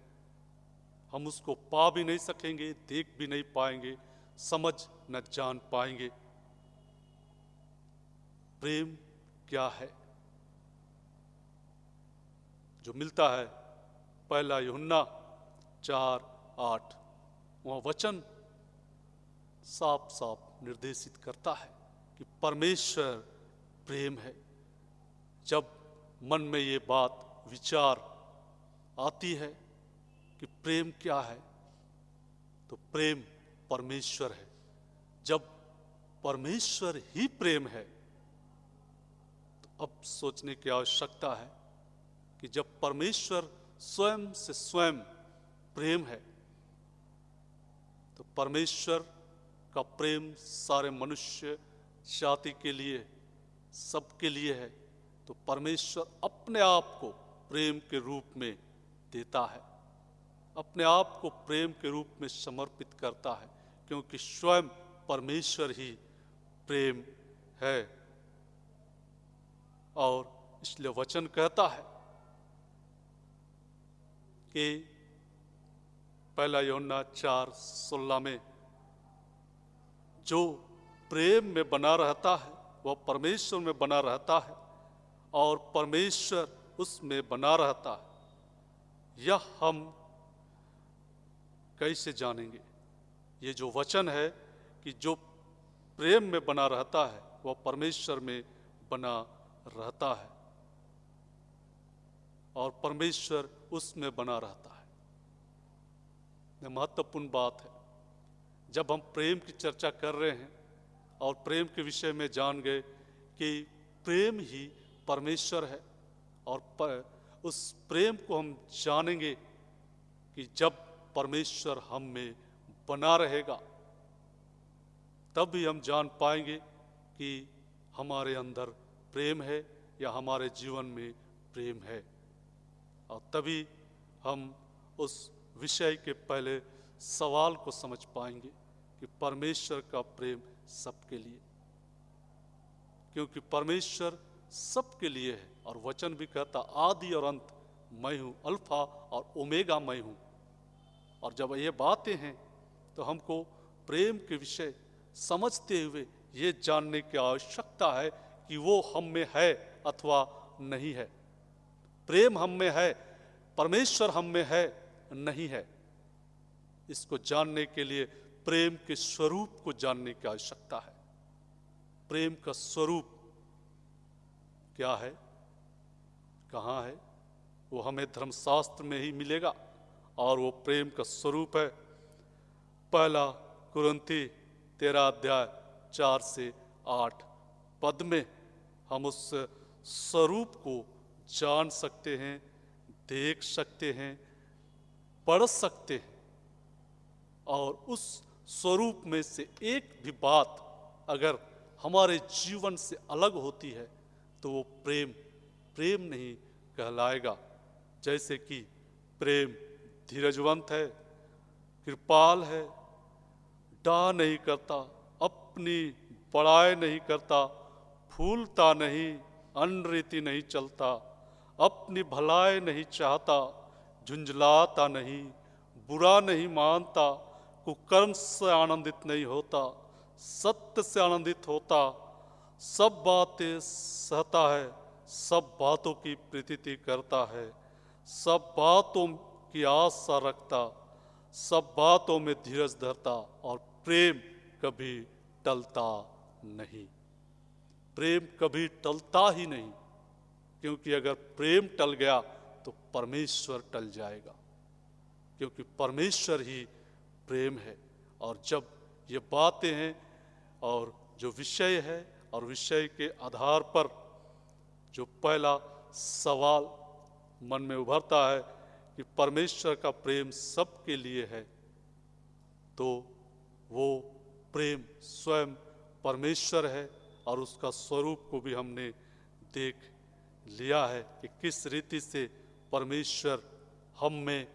Speaker 5: हम उसको पा भी नहीं सकेंगे, देख भी नहीं पाएंगे, समझ न जान पाएंगे। प्रेम क्या है जो मिलता है पहला यूहन्ना 4:8, वह वचन साफ साफ निर्देशित करता है कि परमेश्वर प्रेम है। जब मन में ये बात विचार आती है कि प्रेम क्या है, तो प्रेम परमेश्वर है। जब परमेश्वर ही प्रेम है तो अब सोचने की आवश्यकता है कि जब परमेश्वर स्वयं से स्वयं प्रेम है तो परमेश्वर का प्रेम सारे मनुष्य जाति के लिए, सबके लिए है। तो परमेश्वर अपने आप को प्रेम के रूप में देता है, अपने आप को प्रेम के रूप में समर्पित करता है, क्योंकि स्वयं परमेश्वर ही प्रेम है। और इसलिए वचन कहता है कि पहला यूहन्ना 4:16 में जो प्रेम में बना रहता है वह परमेश्वर में बना रहता है और परमेश्वर उसमें बना रहता है। यह हम कैसे जानेंगे? ये जो वचन है कि जो प्रेम में बना रहता है वह परमेश्वर में बना रहता है और परमेश्वर उसमें बना रहता है। यह महत्वपूर्ण बात है। जब हम प्रेम की चर्चा कर रहे हैं और प्रेम के विषय में जान गए कि प्रेम ही परमेश्वर है और उस प्रेम को हम जानेंगे कि जब परमेश्वर हम में बना रहेगा तब ही हम जान पाएंगे कि हमारे अंदर प्रेम है या हमारे जीवन में प्रेम है। और तभी हम उस विषय के पहले सवाल को समझ पाएंगे कि परमेश्वर का प्रेम सबके लिए, क्योंकि परमेश्वर सबके लिए है। और वचन भी कहता आदि और अंत मैं हूँ, अल्फा और ओमेगा मैं हूँ। और जब ये बातें हैं तो हमको प्रेम के विषय समझते हुए ये जानने की आवश्यकता है कि वो हम में है अथवा नहीं है। प्रेम हम में है, परमेश्वर हम में है नहीं है। इसको जानने के लिए प्रेम के स्वरूप को जानने की आवश्यकता है। प्रेम का स्वरूप क्या है, कहाँ है? वो हमें धर्मशास्त्र में ही मिलेगा और वो प्रेम का स्वरूप है पहला कुरिन्थी 13:4-8 पद में हम उस स्वरूप को जान सकते हैं, देख सकते हैं, पढ़ सकते हैं। और उस स्वरूप में से एक भी बात अगर हमारे जीवन से अलग होती है तो वो प्रेम नहीं कहलाएगा। जैसे कि प्रेम धीरजवंत है, कृपाल है, डाह नहीं करता, अपनी बड़ाई नहीं करता, फूलता नहीं, अनरीति नहीं चलता, अपनी भलाई नहीं चाहता, झुंझलाता नहीं, बुरा नहीं मानता, कुकर्म से आनंदित नहीं होता, सत्य से आनंदित होता, सब बातें सहता है, सब बातों की प्रीति करता है, सब बातों की आशा रखता, सब बातों में धीरज धरता और प्रेम कभी टलता नहीं। प्रेम कभी टलता ही नहीं, क्योंकि अगर प्रेम टल गया तो परमेश्वर टल जाएगा, क्योंकि परमेश्वर ही प्रेम है। और जब ये बातें हैं और जो विषय है और विषय के आधार पर जो पहला सवाल मन में उभरता है कि परमेश्वर का प्रेम सबके लिए है, तो वो प्रेम स्वयं परमेश्वर है और उसका स्वरूप को भी हमने देख लिया है कि किस रीति से परमेश्वर हम में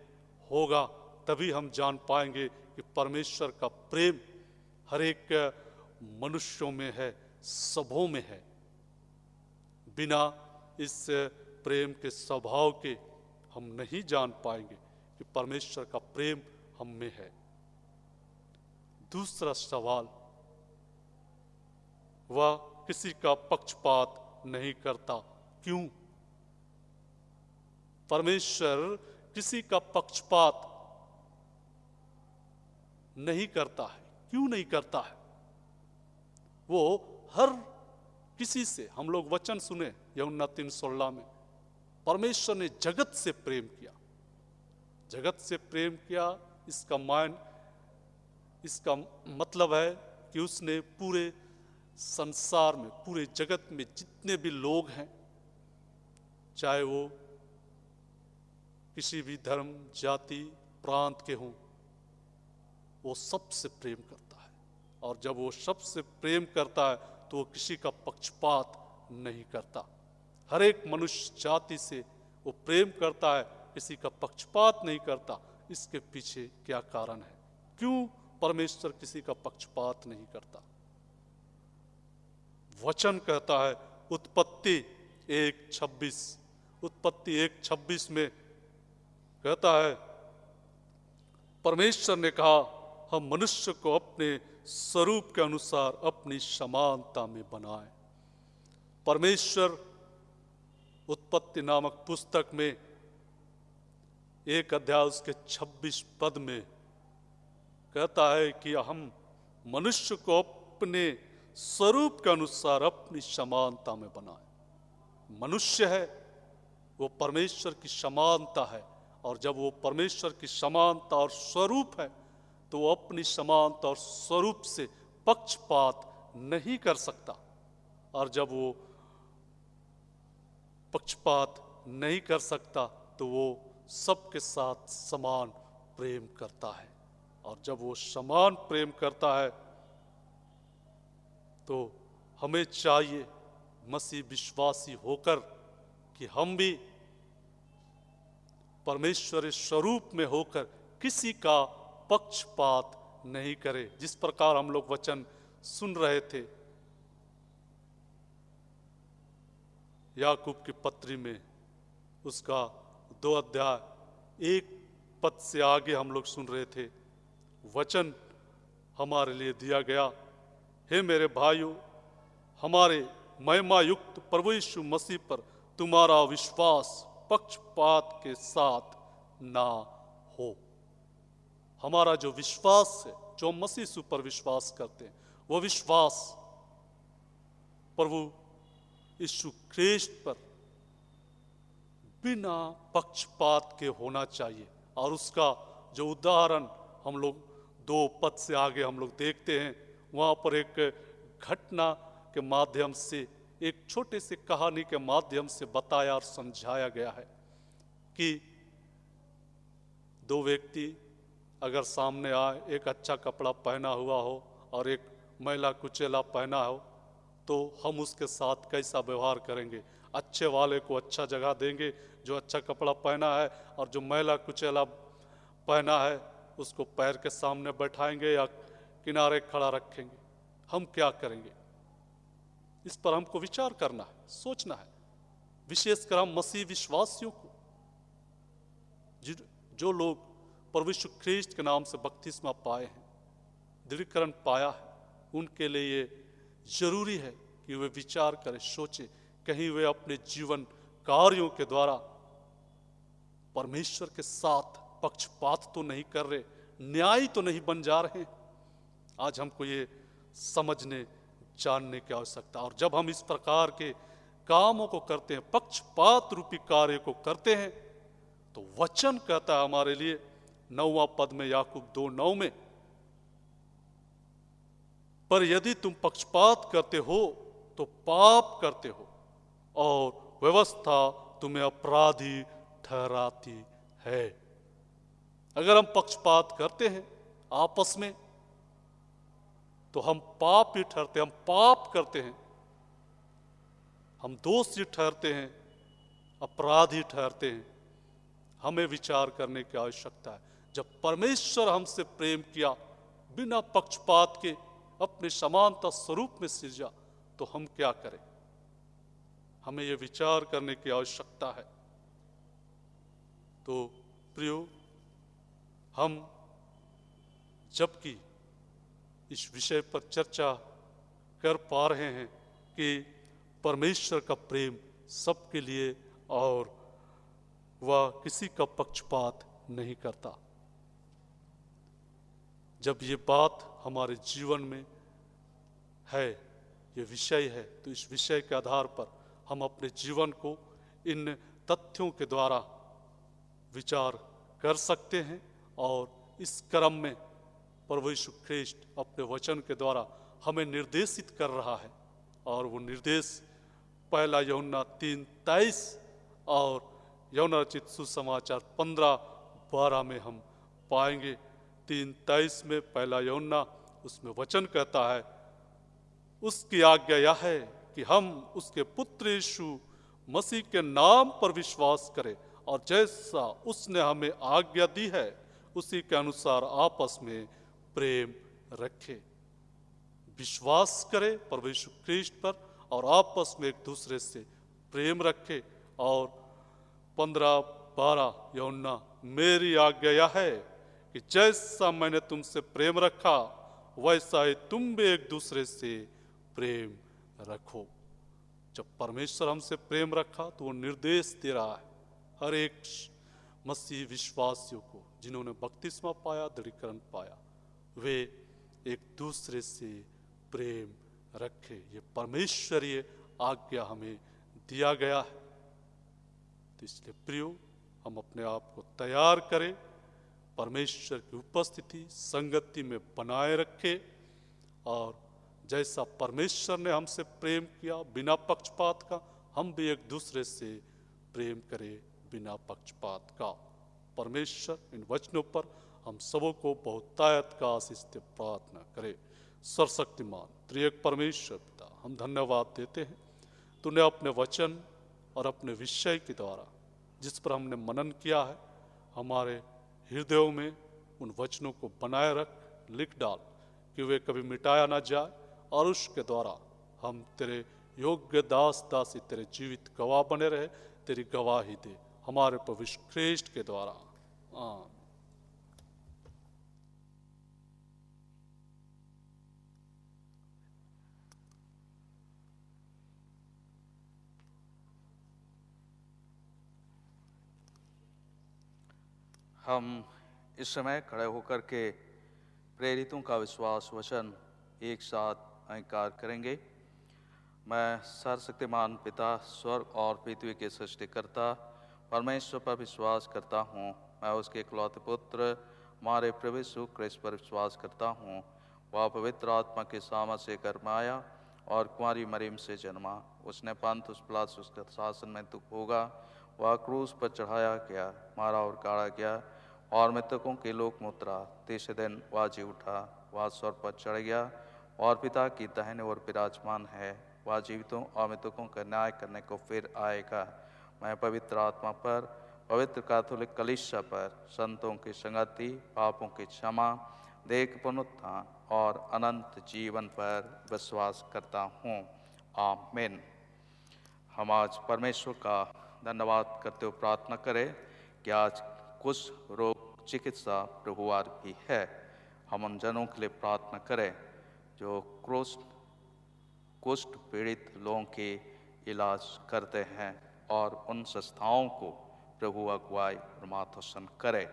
Speaker 5: होगा। तभी हम जान पाएंगे कि परमेश्वर का प्रेम हर एक मनुष्यों में है, सबों में है। बिना इस प्रेम के स्वभाव के हम नहीं जान पाएंगे कि परमेश्वर का प्रेम हम में है। दूसरा सवाल, वह किसी का पक्षपात नहीं करता। क्यों? परमेश्वर किसी का पक्षपात नहीं करता है। क्यों नहीं करता है? वो हर किसी से, हम लोग वचन सुने यूहन्ना 3:16 में, परमेश्वर ने जगत से प्रेम किया। जगत से प्रेम किया, इसका मतलब है कि उसने पूरे संसार में, पूरे जगत में जितने भी लोग हैं, चाहे वो किसी भी धर्म, जाति, प्रांत के हों, वो सबसे प्रेम करता है। और जब वो सबसे प्रेम करता है तो वो किसी का पक्षपात नहीं करता। हर एक मनुष्य जाति से वो प्रेम करता है, किसी का पक्षपात नहीं करता। इसके पीछे क्या कारण है? क्यों परमेश्वर किसी का पक्षपात नहीं करता? वचन कहता है उत्पत्ति 1:26 में कहता है, परमेश्वर ने कहा हम मनुष्य को अपने स्वरूप के अनुसार अपनी समानता में बनाएं। परमेश्वर उत्पत्ति नामक पुस्तक में 1 अध्याय उसके 26 पद में कहता है कि हम मनुष्य को अपने स्वरूप के अनुसार अपनी समानता में बनाएं। मनुष्य है, वो परमेश्वर की समानता है, और जब वो परमेश्वर की समानता और स्वरूप है तो वो अपनी समानता और स्वरूप से पक्षपात नहीं कर सकता। और जब वो पक्षपात नहीं कर सकता तो वो सबके साथ समान प्रेम करता है। और जब वो समान प्रेम करता है तो हमें चाहिए मसीह विश्वासी होकर कि हम भी परमेश्वर स्वरूप में होकर किसी का पक्षपात नहीं करें। जिस प्रकार हम लोग वचन सुन रहे थे याकूब की पत्री में, उसका 2 अध्याय 1 पद से आगे हम लोग सुन रहे थे, वचन हमारे लिए दिया गया। हे मेरे भाइयों, हमारे महिमा युक्त प्रभु यीशु मसीह पर तुम्हारा विश्वास पक्षपात के साथ ना हो। हमारा जो विश्वास है, जो मसीह यीशु पर विश्वास करते हैं, वो विश्वास प्रभु यीशु ख्रीस्त पर बिना पक्षपात के होना चाहिए। और उसका जो उदाहरण हम लोग 2 पद से आगे हम लोग देखते हैं, वहाँ पर एक घटना के माध्यम से, एक छोटे से कहानी के माध्यम से बताया और समझाया गया है कि 2 व्यक्ति अगर सामने आए, एक अच्छा कपड़ा पहना हुआ हो और एक मैला कुचेला पहना हो, तो हम उसके साथ कैसा व्यवहार करेंगे? अच्छे वाले को अच्छा जगह देंगे जो अच्छा कपड़ा पहना है, और जो मैला कुचेला पहना है उसको पैर के सामने बैठाएंगे या किनारे खड़ा रखेंगे? हम क्या करेंगे? इस पर हमको विचार करना है, सोचना है। विशेषकर हम मसीह विश्वासियों को, जो लोग प्रभु यीशु ख्रीस्त के नाम से बपतिस्मा पाए हैं, दृढ़ीकरण पाया है, उनके लिए ये जरूरी है कि वे विचार करें, सोचें, कहीं वे अपने जीवन कार्यों के द्वारा परमेश्वर के साथ पक्षपात तो नहीं कर रहे, न्यायी तो नहीं बन जा रहे हैं। आज हमको ये समझने जानने की आवश्यकता। और जब हम इस प्रकार के कामों को करते हैं, पक्षपात रूपी कार्य को करते हैं, तो वचन कहता है हमारे लिए 9वां पद में, याकूब 2:9 में, पर यदि तुम पक्षपात करते हो तो पाप करते हो और व्यवस्था तुम्हें अपराधी ठहराती है। अगर हम पक्षपात करते हैं आपस में तो हम पाप ही ठहरते हैं, हम पाप करते हैं, हम दोषी ठहरते हैं, अपराधी ठहरते हैं। हमें विचार करने की आवश्यकता है। जब परमेश्वर हमसे प्रेम किया, बिना पक्षपात के अपने समानता स्वरूप में सृजा, तो हम क्या करें? हमें यह विचार करने की आवश्यकता है। तो प्रियो, हम जबकि इस विषय पर चर्चा कर पा रहे हैं कि परमेश्वर का प्रेम सबके लिए और वह किसी का पक्षपात नहीं करता, जब ये बात हमारे जीवन में है, ये विषय है, तो इस विषय के आधार पर हम अपने जीवन को इन तथ्यों के द्वारा विचार कर सकते हैं। और इस क्रम में प्रभु यीशु ख्रीष्ट अपने वचन के द्वारा हमें निर्देशित कर रहा है। और वो निर्देश पहला यूहन्ना 3:23 और यूहन्ना रचित सुसमाचार 15:12 में हम पाएंगे। 3:23 में पहला यूहन्ना, उसमें वचन कहता है, उसकी आज्ञा यह है कि हम उसके पुत्र यीशु मसीह के नाम पर विश्वास करें और जैसा उसने हमें आज्ञा दी है उसी के अनुसार आपस में प्रेम रखे। विश्वास करें प्रभु यीशु ख्रीष्ट पर और आपस में एक दूसरे से प्रेम रखे। और 15:12 यूहन्ना, मेरी आज्ञा यह है कि जैसा मैंने तुमसे प्रेम रखा वैसा ही तुम भी एक दूसरे से प्रेम रखो। जब परमेश्वर हमसे प्रेम रखा तो वो निर्देश दे रहा है हर एक मसीह विश्वासियों को, जिन्होंने बपतिस्मा पाया, दृढ़ीकरण पाया, वे एक दूसरे से प्रेम रखे। ये परमेश्वरीय आज्ञा हमें दिया गया है। तो इसलिए प्रियो, हम अपने आप को तैयार करें, परमेश्वर की उपस्थिति संगति में बनाए रखें और जैसा परमेश्वर ने हमसे प्रेम किया बिना पक्षपात का, हम भी एक दूसरे से प्रेम करें बिना पक्षपात का। परमेश्वर इन वचनों पर हम सबों को बहुतायत का आशीष दे प्रार्थना करें। सर्वशक्तिमान त्रिएक परमेश्वर पिता, हम धन्यवाद देते हैं, तूने अपने वचन और अपने विषय के द्वारा जिस पर हमने मनन किया है, हमारे हृदयों में उन वचनों को बनाए रख, लिख डाल कि वे कभी मिटाया ना जाए और उसके द्वारा हम तेरे योग्य दास दासी तेरे जीवित गवाह बने रहे, तेरी गवाही दे हमारे प्रभु यीशु ख्रीष्ट के द्वारा। आमीन।
Speaker 1: हम इस समय खड़े होकर के प्रेरितों का विश्वास वचन एक साथ अंगीकार करेंगे। मैं सर्वशक्तिमान पिता, स्वर्ग और पृथ्वी के सृष्टिकर्ता परमेश्वर पर विश्वास करता हूँ। मैं उसके इकलौते पुत्र हमारे प्रभु यीशु ख्रीष्ट पर विश्वास करता हूँ। वह पवित्र आत्मा के सामर्थ से कर्माया और कुंवारी मरियम से जन्मा। उसने पंतुस पिलातुस के शासन में दुख होगा, वह क्रूस पर चढ़ाया गया, मारा और गाड़ा गया और मृतकों के लोक में उतरा। तीसरे दिन वह जी उठा, वह स्वर्ग पर चढ़ गया और पिता की दाहिने ओर विराजमान है। वह जीवितों और मृतकों का न्याय करने को फिर आएगा। मैं पवित्र आत्मा पर, पवित्र कैथोलिक कलीसिया पर, संतों की संगति, पापों की क्षमा, देह के पुनरुत्थान और अनंत जीवन पर विश्वास करता हूँ। आमीन। हम आज परमेश्वर का धन्यवाद करते हुए प्रार्थना करें कि आज कुछ रोग चिकित्सा प्रभुवार भी है। हम उन जनों के लिए प्रार्थना करें जो कुष्ठ पीड़ित लोगों के इलाज करते हैं और उन संस्थाओं को प्रभु अगुवाई और मार्गदर्शन करे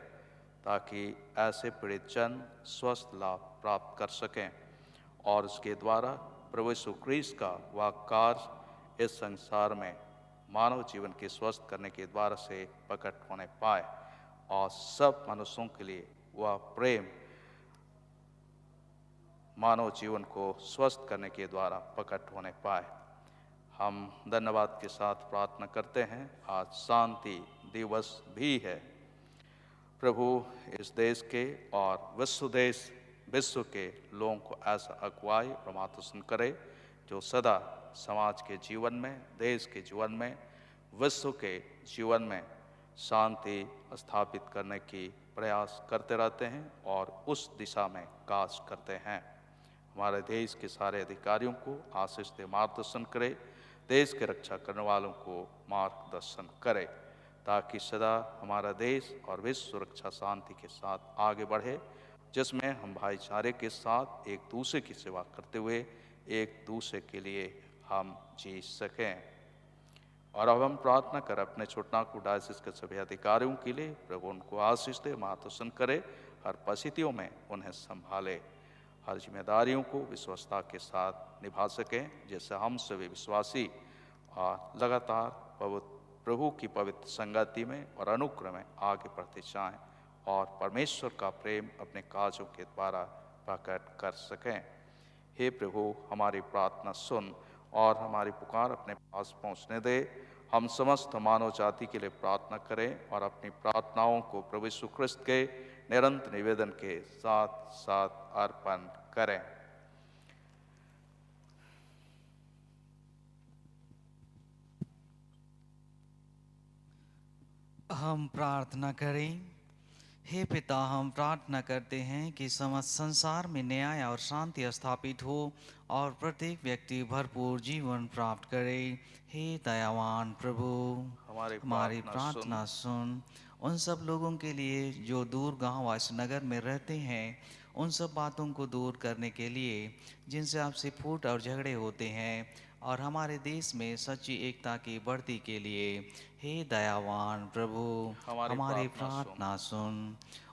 Speaker 1: ताकि ऐसे पीड़ित जन स्वस्थ लाभ प्राप्त कर सकें और उसके द्वारा प्रभु यीशु ख्रीष्ट का वह कार्य इस संसार में मानव जीवन के स्वस्थ करने के द्वारा से प्रकट होने पाए और सब मनुष्यों के लिए वह प्रेम मानव जीवन को स्वस्थ करने के द्वारा प्रकट होने पाए। हम धन्यवाद के साथ प्रार्थना करते हैं। आज शांति दिवस भी है। प्रभु इस देश के और विश्व के लोगों को ऐसा अगुवाई और मार्गदर्शन करे जो सदा समाज के जीवन में, देश के जीवन में, विश्व के जीवन में शांति स्थापित करने की प्रयास करते रहते हैं और उस दिशा में काज करते हैं। हमारे देश के सारे अधिकारियों को आशीष दे, मार्गदर्शन करे, देश के रक्षा करने वालों को मार्गदर्शन करे ताकि सदा हमारा देश और विश्व सुरक्षा शांति के साथ आगे बढ़े, जिसमें हम भाईचारे के साथ एक दूसरे की सेवा करते हुए एक दूसरे के लिए हम जी सकें। और अब हम प्रार्थना कर अपने छोटनागपुर डायसिस के सभी अधिकारियों के लिए प्रभु उनको आशीष दे, मार्गदर्शन करे, हर परिस्थितियों में उन्हें संभाले, हर जिम्मेदारियों को विश्वसता के साथ निभा सकें, जिससे हम सभी विश्वासी लगातार प्रभु की पवित्र संगति में और अनुग्रह में आगे बढ़ते जाएं और परमेश्वर का प्रेम अपने काजों के द्वारा प्रकट कर सकें। हे प्रभु, हमारी प्रार्थना सुन और हमारी पुकार अपने पास पहुंचने दे। हम समस्त मानव जाति के लिए प्रार्थना करें और अपनी प्रार्थनाओं को प्रभु यीशु ख्रिस्त के निरंतर निवेदन के साथ साथ अर्पण करें।
Speaker 3: हम प्रार्थना करें। हे पिता, हम प्रार्थना करते हैं कि समस्त संसार में न्याय और शांति स्थापित हो और प्रत्येक व्यक्ति भरपूर जीवन प्राप्त करे। हे दयावान प्रभु, हमारी प्रार्थना सुन। उन सब लोगों के लिए जो दूर गांव व इस नगर में रहते हैं, उन सब बातों को दूर करने के लिए जिनसे आपसे फूट और झगड़े होते हैं, और हमारे देश में सच्ची एकता की बढ़ती के लिए हे दयावान प्रभु, हमारी प्रार्थना सुन।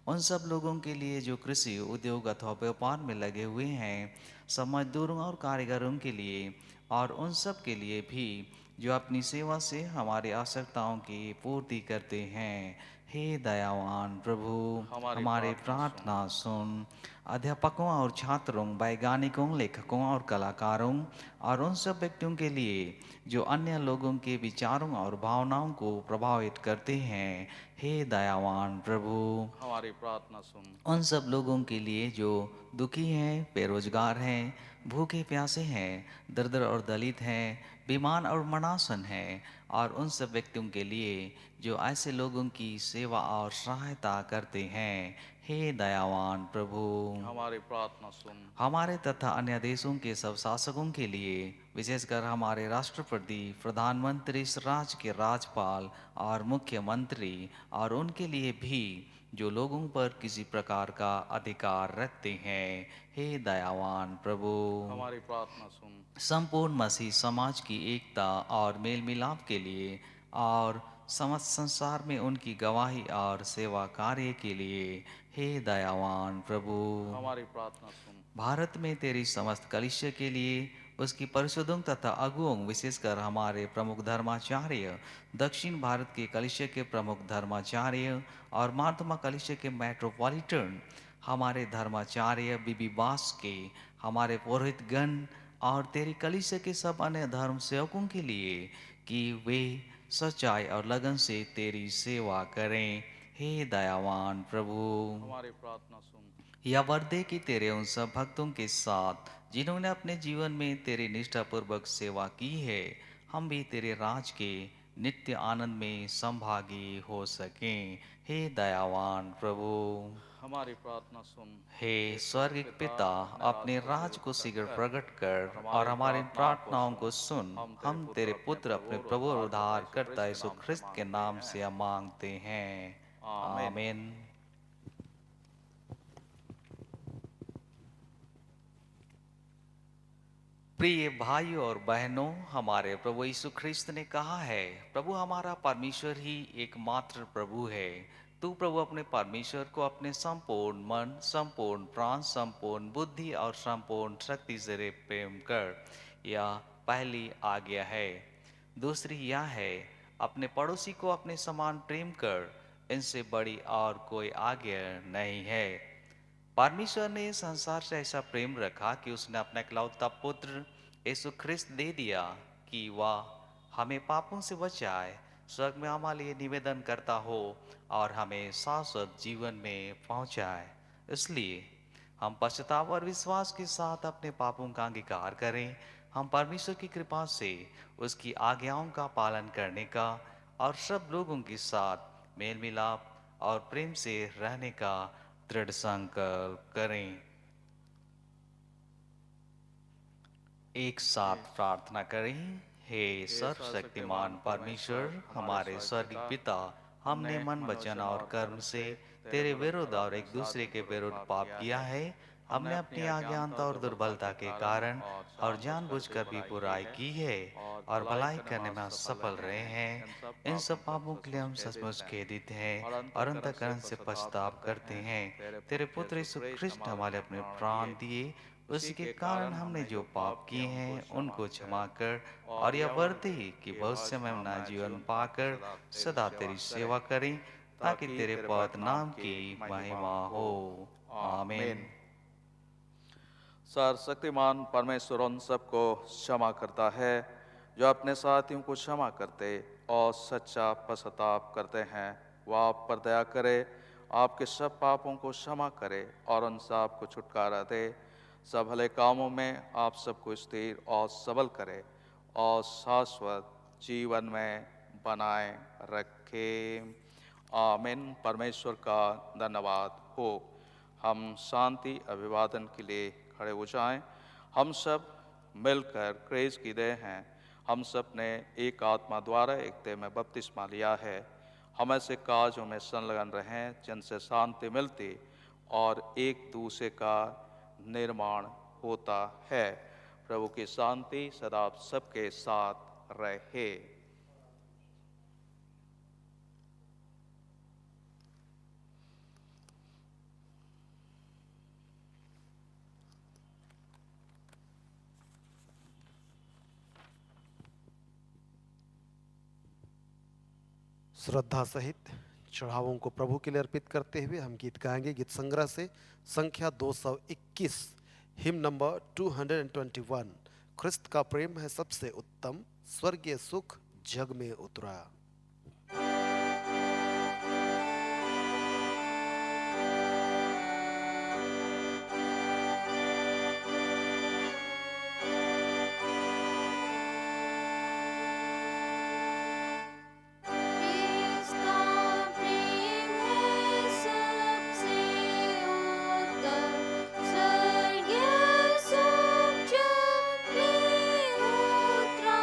Speaker 3: उन सब लोगों के लिए जो कृषि उद्योग अथवा व्यापार में लगे हुए हैं, सब मजदूरों और कारीगरों के लिए, और उन सब के लिए भी जो अपनी सेवा से हमारी आवश्यकताओं की पूर्ति करते हैं, हे दयावान प्रभु, हमारी प्रार्थना सुन। अध्यापकों और छात्रों, वैज्ञानिकों, लेखकों और कलाकारों, और उन सब व्यक्तियों के लिए जो अन्य लोगों के विचारों और भावनाओं को प्रभावित करते हैं, हे दयावान प्रभु,
Speaker 1: हमारी प्रार्थना सुन।
Speaker 3: उन सब लोगों के लिए जो दुखी हैं, बेरोजगार हैं, भूखे प्यासे हैं, दरिद्र और दलित हैं, बीमार और मनासन हैं, और उन सब व्यक्तियों के लिए जो ऐसे लोगों की सेवा और सहायता करते हैं, हे दयावान प्रभु,
Speaker 1: हमारी प्रार्थना सुन।
Speaker 3: हमारे तथा अन्य देशों के सब शासकों के लिए, विशेषकर हमारे राष्ट्रपति, प्रधानमंत्री, इस राज्य के राज्यपाल और मुख्यमंत्री, और उनके लिए भी जो लोगों पर किसी प्रकार का अधिकार रखते हैं, हे दयावान प्रभु,
Speaker 1: हमारी प्रार्थना सुन।
Speaker 3: संपूर्ण मसीह समाज की एकता और मेल मिलाप के लिए और समस्त संसार में उनकी गवाही और सेवा कार्य के लिए, हे दयावान प्रभु,
Speaker 1: हमारी प्रार्थना सुन।
Speaker 3: भारत में तेरी समस्त कलीसिया के लिए, उसकी परिषदों तथा अगुओं, विशेषकर हमारे प्रमुख धर्माचार्य, दक्षिण भारत के कलीसिया के प्रमुख धर्माचार्य और मार्तमा कलीसिया के मेट्रोपॉलिटन, हमारे धर्माचार्य बीबी बास के, हमारे पुरोहितगण और तेरी कलीसिया के सब अन्य धर्म सेवकों के लिए, कि वे सच्चाई और लगन से तेरी सेवा करें, हे दयावान प्रभु,
Speaker 1: हमारी प्रार्थना सुन।
Speaker 3: यह वर दे कि तेरे उन सब भक्तों के साथ जिन्होंने अपने जीवन में तेरी निष्ठापूर्वक सेवा की है, हम भी तेरे राज के नित्य आनंद में संभागी हो सकें, हे दयावान प्रभु।
Speaker 1: हमारी प्रार्थना सुन।
Speaker 3: हे स्वर्गिक पिता, अपने राज को शीघ्र प्रकट कर और हमारी प्रार्थनाओं को सुन। हम तेरे पुत्र अपने प्रभु और उद्धारकर्ता यीशु ख्रिस्त के नाम से हम मांगते हैं, आमीन। प्रिय भाइयों और बहनों, हमारे प्रभु यीशु ख्रिस्त ने कहा है, प्रभु हमारा परमेश्वर ही एकमात्र प्रभु है। तू प्रभु अपने परमेश्वर को अपने संपूर्ण मन, संपूर्ण प्राण, संपूर्ण बुद्धि और संपूर्ण शक्ति से प्रेम कर। यह पहली आज्ञा है। दूसरी यह है, अपने पड़ोसी को अपने समान प्रेम कर, इनसे बड़ी और कोई आज्ञा नहीं है। परमेश्वर ने संसार से ऐसा प्रेम रखा कि उसने अपना इकलौता पुत्र यीशु ख्रिस्त दे दिया कि वह हमें पापों से बचाए, स्वर्ग में हमारे लिए निवेदन करता हो और हमें शाश्वत जीवन में पहुंचाए। इसलिए हम पश्चाताप और विश्वास के साथ अपने पापों का अंगीकार करें। हम परमेश्वर की कृपा से उसकी आज्ञाओं का पालन करने का और सब लोगों के साथ मेल मिलाप और प्रेम से रहने का दृढ़ संकल्प करें। एक साथ प्रार्थना करें। हे सर्वशक्तिमान परमेश्वर, हमारे स्वर्गीय पिता, हमने मन, वचन और कर्म से तेरे विरुद्ध और एक दूसरे के विरुद्ध पाप किया है। हमने अपनी अज्ञानता और दुर्बलता के कारण और जानबूझकर भी बुराई की है और भलाई करने में असफल रहे हैं। इन सब पापों के लिए हम सचमुच खेदित हैं और अंतःकरण से पछतावा करते हैं। तेरे पुत्र यीशु ख्रिस्ट हमारे अपने प्राण दिए, उसी के कारण हमने जो पाप किए हैं उनको क्षमा कर और यह वर्ते कि भविष्य में हम नया जीवन पाकर सदा तेरी सेवा करें, ताकि तेरे पवित्र नाम की महिमा हो। आमीन।
Speaker 1: सर्वशक्तिमान परमेश्वर उन सबको क्षमा करता है जो अपने साथियों को क्षमा करते और सच्चा पश्चाताप करते हैं। वह आप पर दया करे, आपके सब पापों को क्षमा करे और उन सब को छुटकारा दे। सब भले कामों में आप सबको स्थिर और सबल करे और शाश्वत जीवन में बनाए रखे। आमीन। परमेश्वर का धन्यवाद हो। हम शांति अभिवादन के लिए खड़े हो जाएं। हम सब मिलकर क्रेज की देह हैं। हम सब ने एक आत्मा द्वारा एक देह में बपतिस्मा लिया है। हम ऐसे कार्यों में संलग्न रहें जिनसे शांति मिलती और एक दूसरे का निर्माण होता है। प्रभु की शांति सदा आप सबके साथ रहे।
Speaker 2: श्रद्धा सहित चढ़ावों को प्रभु के लिए अर्पित करते हुए हम गीत गाएंगे। गीत संग्रह से संख्या 221, हिम नंबर 221। ख्रिस्त का प्रेम है सबसे उत्तम, स्वर्गीय सुख जग में उतरा।
Speaker 4: इसका प्रेम है सबसे उत्तम, स्वर्गीय सुख जग में उतरा।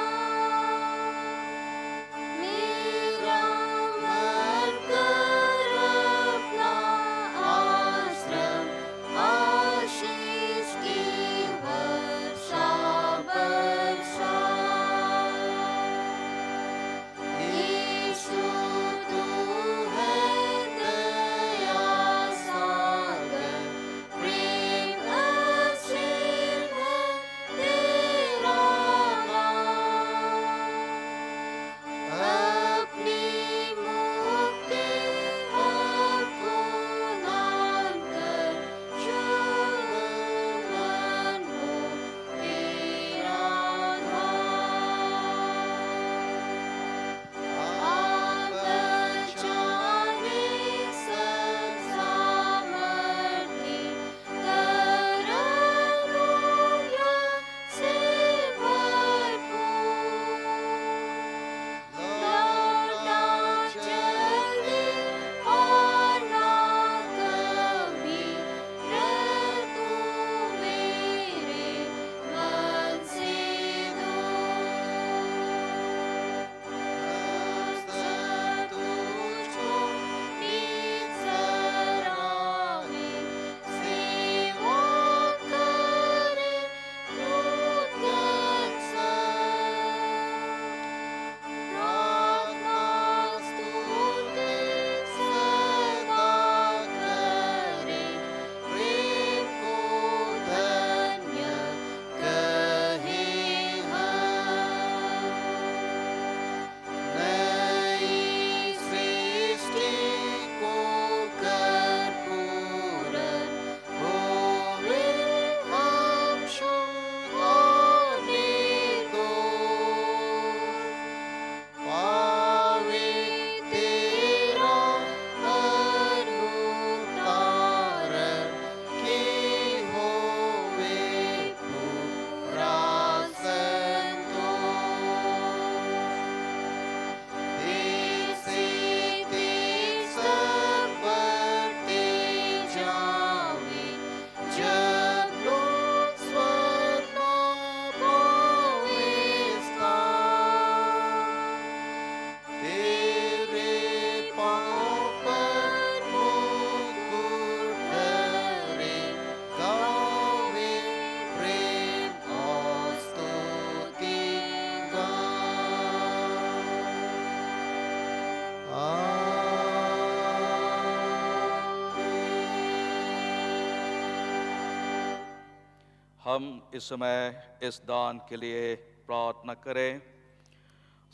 Speaker 1: हम इस समय इस दान के लिए प्रार्थना करें।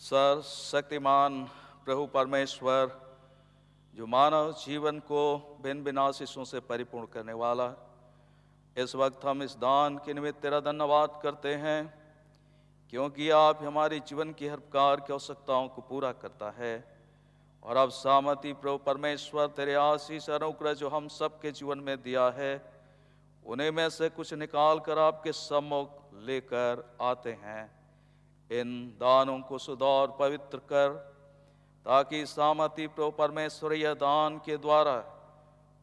Speaker 1: सर्वशक्तिमान प्रभु परमेश्वर, जो मानव जीवन को भिन्न भिन्न आशीषों से परिपूर्ण करने वाला, इस वक्त हम इस दान के निमित्त तेरा धन्यवाद करते हैं, क्योंकि आप हमारे जीवन की हर प्रकार की आवश्यकताओं को पूरा करता है। और अब सामर्थी प्रभु परमेश्वर, तेरे आशीष अनुग्रह जो हम सबके जीवन में दिया है, उन्हें में से कुछ निकाल कर आपके सम्मुख लेकर आते हैं। इन दानों को शुद्ध और पवित्र कर, ताकि सामर्थी प्रभु परमेश्वर यह दान के द्वारा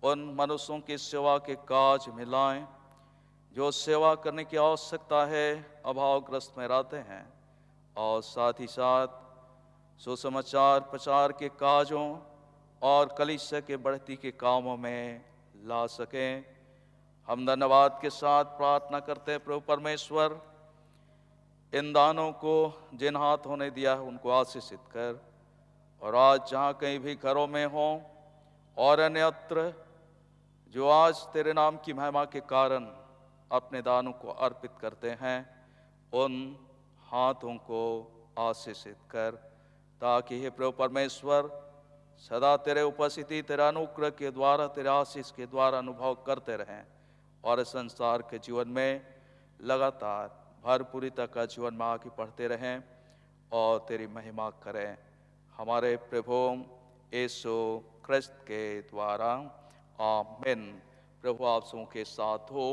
Speaker 1: उन मनुष्यों की सेवा के काज में लाएं, जो सेवा करने की आवश्यकता है अभावग्रस्त में रहते हैं, और साथ ही साथ सुसमाचार प्रचार के काजों और कलीसिया के बढ़ती के कामों में ला सकें। हम धन्यवाद के साथ प्रार्थना करते हैं प्रभु परमेश्वर, इन दानों को जिन हाथों ने दिया है उनको आशीषित कर, और आज जहाँ कहीं भी घरों में हों और अन्यत्र जो आज तेरे नाम की महिमा के कारण अपने दानों को अर्पित करते हैं, उन हाथों को आशीषित कर, ताकि हे प्रभु परमेश्वर सदा तेरे उपस्थिति, तेरा अनुग्रह के द्वारा, तेरे आशीष के द्वारा अनुभव करते रहें, और इस संसार के जीवन में लगातार भरपूरिता का जीवन में आगे बढ़ते रहें और तेरी महिमा करें। हमारे प्रभु यीशु ख्रिस्त के द्वारा, आमीन। प्रभु आप सबों के साथ हो।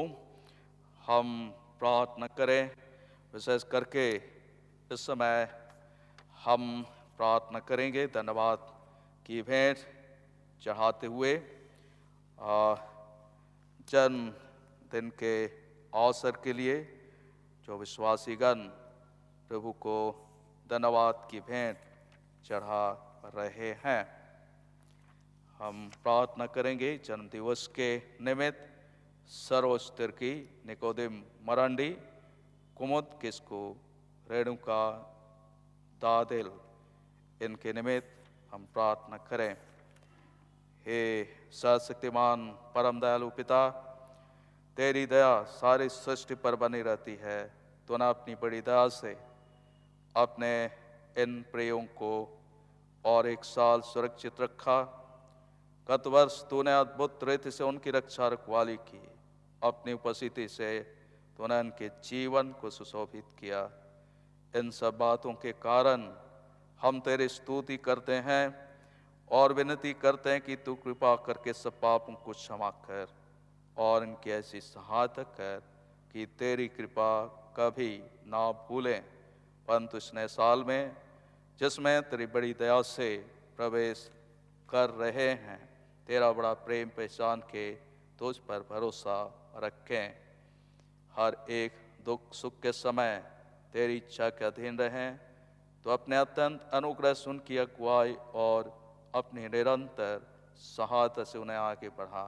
Speaker 1: हम प्रार्थना करें। विशेष करके इस समय हम प्रार्थना करेंगे धन्यवाद की भेंट चढ़ाते हुए जन्मदिन के अवसर के लिए जो विश्वासीगण प्रभु को धन्यवाद की भेंट चढ़ा रहे हैं। हम प्रार्थना करेंगे जन्म दिवस के निमित्त सरोज तिर्की, निकोदिम मरांडी, कुमुद किस्कू, रेणुका दादिल, इनके निमित्त हम प्रार्थना करें। हे सर्वशक्तिमान परम दयालु पिता, तेरी दया सारी सृष्टि पर बनी रहती है। तूने अपनी बड़ी दया से अपने इन प्रियों को और एक साल सुरक्षित रखा। गत वर्ष तूने अद्भुत रीति से उनकी रक्षा रखवाली की। अपनी उपस्थिति से तूने उनके जीवन को सुशोभित किया। इन सब बातों के कारण हम तेरी स्तुति करते हैं और विनती करते हैं कि तू कृपा करके सब पापों को क्षमा कर और इनकी ऐसी सहायता कर कि तेरी कृपा कभी ना भूलें। परंतु इस नए साल में जिसमें तेरी बड़ी दया से प्रवेश कर रहे हैं, तेरा बड़ा प्रेम पहचान के तुझ पर भरोसा रखें। हर एक दुख सुख के समय तेरी इच्छा के अधीन रहें। तो अपने अत्यंत अनुग्रह सुन की अगुवाई और अपनी निरंतर सहायता से उन्हें आगे बढ़ा,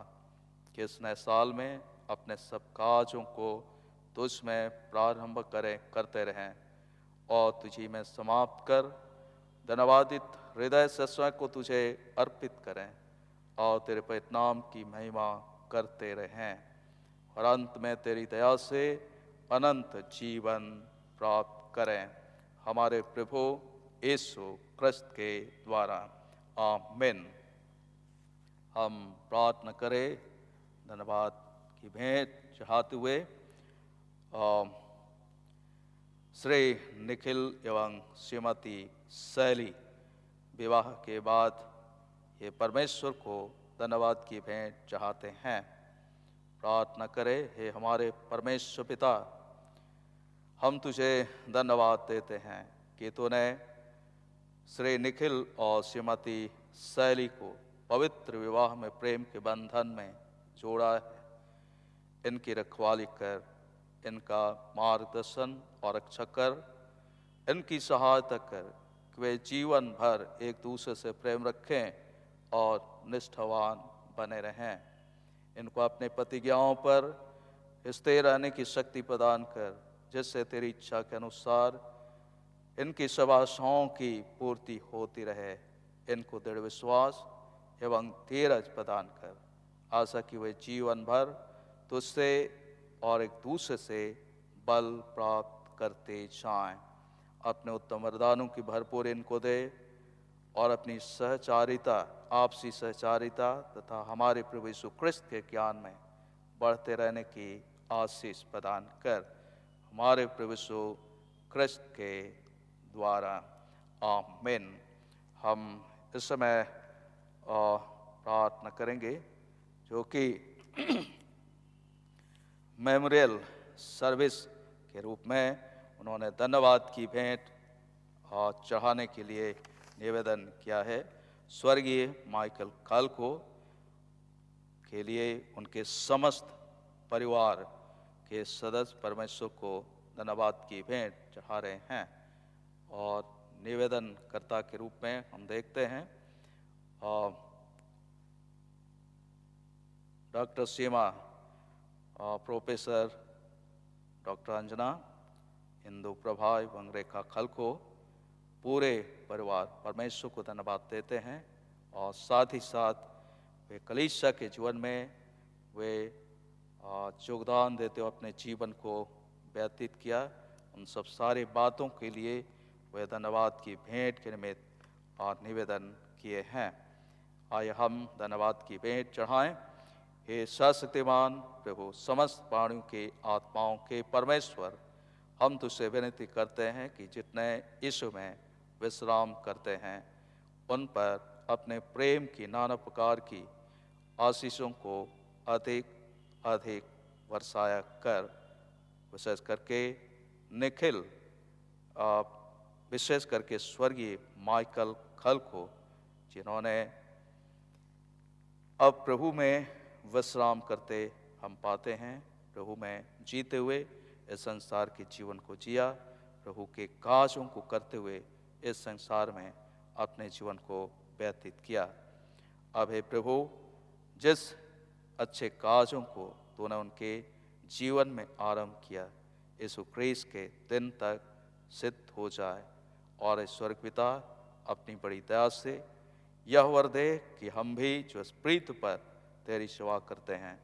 Speaker 1: कि इस नए साल में अपने सब काजों को तुझ में प्रारंभ करते रहें और तुझी में समाप्त कर धन्यवादित हृदय से स्वयं को तुझे अर्पित करें और तेरे परिणाम की महिमा करते रहें, और अंत में तेरी दया से अनंत जीवन प्राप्त करें। हमारे प्रभु यीशु ख्रिस्त के द्वारा, आमीन। हम प्रार्थना करें धन्यवाद की भेंट चढ़ाते हुए। श्री निखिल एवं श्रीमती शैली विवाह के बाद ये परमेश्वर को धन्यवाद की भेंट चढ़ाते हैं। प्रार्थना करें। हे हमारे परमेश्वर पिता, हम तुझे धन्यवाद देते हैं कि तूने श्री निखिल और श्रीमती शैली को पवित्र विवाह में प्रेम के बंधन में जोड़ा है। इनकी रखवाली कर, इनका मार्गदर्शन और रक्षा कर, इनकी सहायता कर कि वे जीवन भर एक दूसरे से प्रेम रखें और निष्ठावान बने रहें। इनको अपने प्रतिज्ञाओं पर स्थिर रहने की शक्ति प्रदान कर, जिससे तेरी इच्छा के अनुसार इनकी सब आशाओं की पूर्ति होती रहे। इनको दृढ़ विश्वास एवं धीरज प्रदान कर, आशा कि वे जीवन भर तुझसे और एक दूसरे से बल प्राप्त करते जाएं। अपने उत्तम वरदानों की भरपूर इनको दे और अपनी सहचारिता, आपसी सहचारिता तथा हमारे प्रभु यीशु क्रिस्त के ज्ञान में बढ़ते रहने की आशीष प्रदान कर, हमारे प्रभु यीशु क्रिस्त के द्वारा, आमीन। हम इस समय प्रार्थना करेंगे जो कि मेमोरियल सर्विस के रूप में उन्होंने धन्यवाद की भेंट चढ़ाने के लिए निवेदन किया है। स्वर्गीय माइकल काल्को के लिए उनके समस्त परिवार के सदस्य परमेश्वर को धन्यवाद की भेंट चढ़ा रहे हैं। और निवेदनकर्ता के रूप में हम देखते हैं डॉक्टर सीमा, प्रोफेसर डॉक्टर अंजना, इंदु प्रभा एवं रेखा खलको, पूरे परिवार परमेश्वर को धन्यवाद देते हैं। और साथ ही साथ वे कलीसिया के जीवन में वे योगदान देते हुए अपने जीवन को व्यतीत किया, उन सब सारी बातों के लिए वे धन्यवाद की भेंट के निमित्त और निवेदन किए हैं। आइए हम धन्यवाद की भेंट चढ़ाएं। हे सर्वशक्तिमान प्रभु, समस्त प्राणियों के आत्माओं के परमेश्वर, हम तुझसे विनती करते हैं कि जितने यीशु में विश्राम करते हैं उन पर अपने प्रेम की नाना प्रकार की आशीषों को अधिक अधिक वर्षाया कर। विशेष करके निखिल, विशेष करके स्वर्गीय माइकल खलको, जिन्होंने अब प्रभु में विश्राम करते हम पाते हैं, प्रभु में जीते हुए इस संसार के जीवन को जिया, प्रभु के कार्यों को करते हुए इस संसार में अपने जीवन को व्यतीत किया। अब हे प्रभु, जिस अच्छे कार्यों को तूने उनके जीवन में आरंभ किया, यीशु क्रिस्त के दिन तक सिद्ध हो जाए। और स्वर्ग पिता, अपनी बड़ी दया से यह वर दे कि हम भी जो इस प्रीत पर तेरी सेवा करते हैं,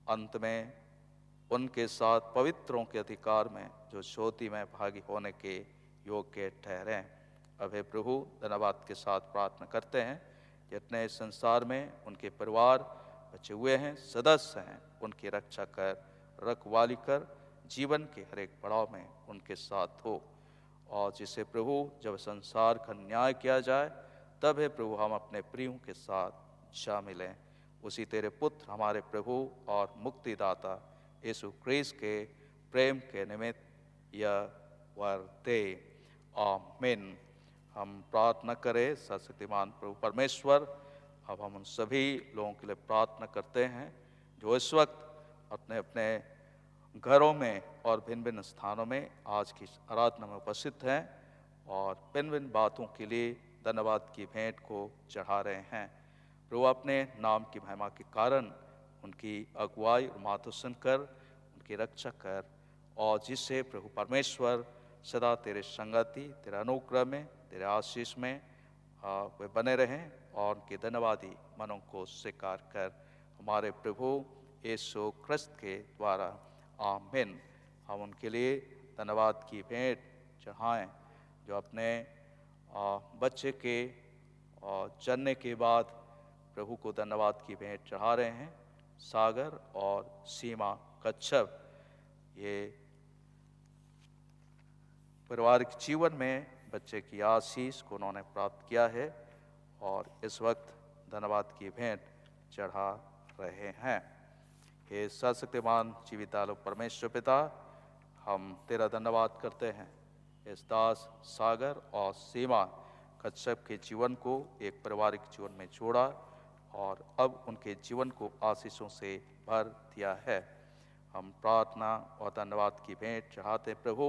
Speaker 1: अंत में उनके साथ पवित्रों के अधिकार में जो ज्योति में भागी होने के योग्य ठहरें। अब हे प्रभु, धन्यवाद के साथ प्रार्थना करते हैं, जितने इस संसार में उनके परिवार बचे हुए हैं, सदस्य हैं, उनकी रक्षा कर, रखवाली कर, जीवन के हर एक पड़ाव में उनके साथ हो। और जिसे प्रभु जब संसार का न्याय किया जाए, तब हे प्रभु हम अपने प्रियों के साथ जा मिलें। उसी तेरे पुत्र हमारे प्रभु और मुक्तिदाता यीशु क्रिस्त के प्रेम के निमित्त यह वर दे, आमीन। हम प्रार्थना करें। सर्वशक्तिमान प्रभु परमेश्वर, अब हम उन सभी लोगों के लिए प्रार्थना करते हैं जो इस वक्त अपने अपने घरों में और भिन्न भिन्न स्थानों में आज की आराधना में उपस्थित हैं और भिन्न भिन्न बातों के लिए धन्यवाद की भेंट को चढ़ा रहे हैं। प्रभु, अपने नाम की महिमा के कारण उनकी अगुवाई और मार्गदर्शन कर, उनकी रक्षा कर, और जिससे प्रभु परमेश्वर सदा तेरे संगति, तेरे अनुग्रह में, तेरे आशीष में वे बने रहें और उनके धन्यवादी मनों को स्वीकार कर, हमारे प्रभु यीशु क्रिस्त के द्वारा, आमीन। हम उनके लिए धन्यवाद की भेंट चढ़ाएं जो अपने बच्चे के जन्म के बाद प्रभु को धन्यवाद की भेंट चढ़ा रहे हैं। सागर और सीमा कच्छप, ये पारिवारिक जीवन में बच्चे की आशीष को उन्होंने प्राप्त किया है और इस वक्त धन्यवाद की भेंट चढ़ा रहे हैं। हे सर्वशक्तिमान जीवित आलो परमेश्वर पिता, हम तेरा धन्यवाद करते हैं इस दास सागर और सीमा कच्छप के जीवन को एक पारिवारिक जीवन में जोड़ा और अब उनके जीवन को आशीषों से भर दिया है। हम प्रार्थना और धन्यवाद की भेंट चढ़ाते प्रभु,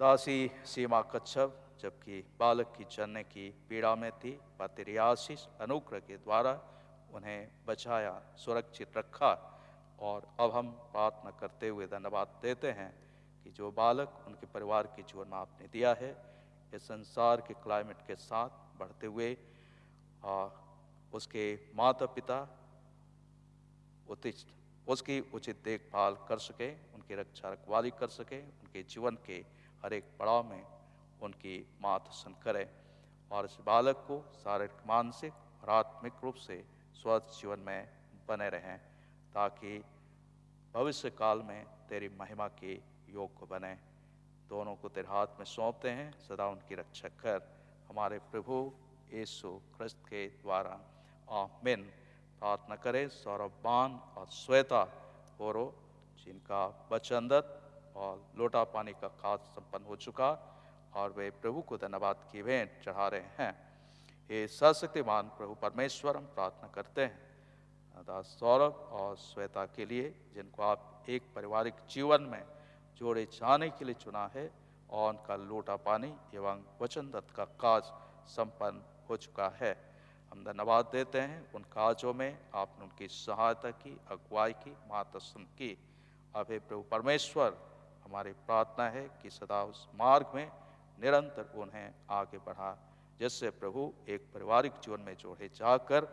Speaker 1: दासी सीमा कच्छप जबकि बालक की जन्म की पीड़ा में थी, पर तेरी आशीष अनुग्रह के द्वारा उन्हें बचाया, सुरक्षित रखा। और अब हम प्रार्थना करते हुए धन्यवाद देते हैं कि जो बालक उनके परिवार के जीवन में आपने दिया है, इस संसार के क्लाइमेट के साथ बढ़ते हुए उसके माता पिता उसकी उचित देखभाल कर सके, उनकी रक्षा रखवाली कर सके, उनके जीवन के हर एक पड़ाव में उनकी मार्गदर्शन करे और इस बालक को शारीरिक, मानसिक और आत्मिक रूप से स्वस्थ जीवन में बने रहें, ताकि भविष्य काल में तेरी महिमा के योग्य बने। दोनों को तेरे हाथ में सौंपते हैं, सदा उनकी रक्षा कर, हमारे प्रभु यीशु ख्रिस्त के द्वारा, आमीन। प्रार्थना करें सौरभवान और श्वेता होरो, जिनका बचंदत और लोटा पानी का कार्य संपन्न हो चुका और वे प्रभु को धन्यवाद की भेंट चढ़ा रहे हैं। हे सर्वशक्तिमान प्रभु परमेश्वर, हम प्रार्थना करते हैं दास सौरभ और श्वेता के लिए, जिनको आप एक पारिवारिक जीवन में जोड़े जाने के लिए चुना है, और उनका लोटा पानी एवं वचनदत्त का काज संपन्न हो चुका है। हम धन्यवाद देते हैं उन काजों में आपने उनकी सहायता की, अगुवाई की, मार्गदर्शन की। अब हे प्रभु परमेश्वर, हमारी प्रार्थना है कि सदा उस मार्ग में निरंतर उन्हें आगे बढ़ा, जिससे प्रभु एक पारिवारिक जीवन में जोड़े जाकर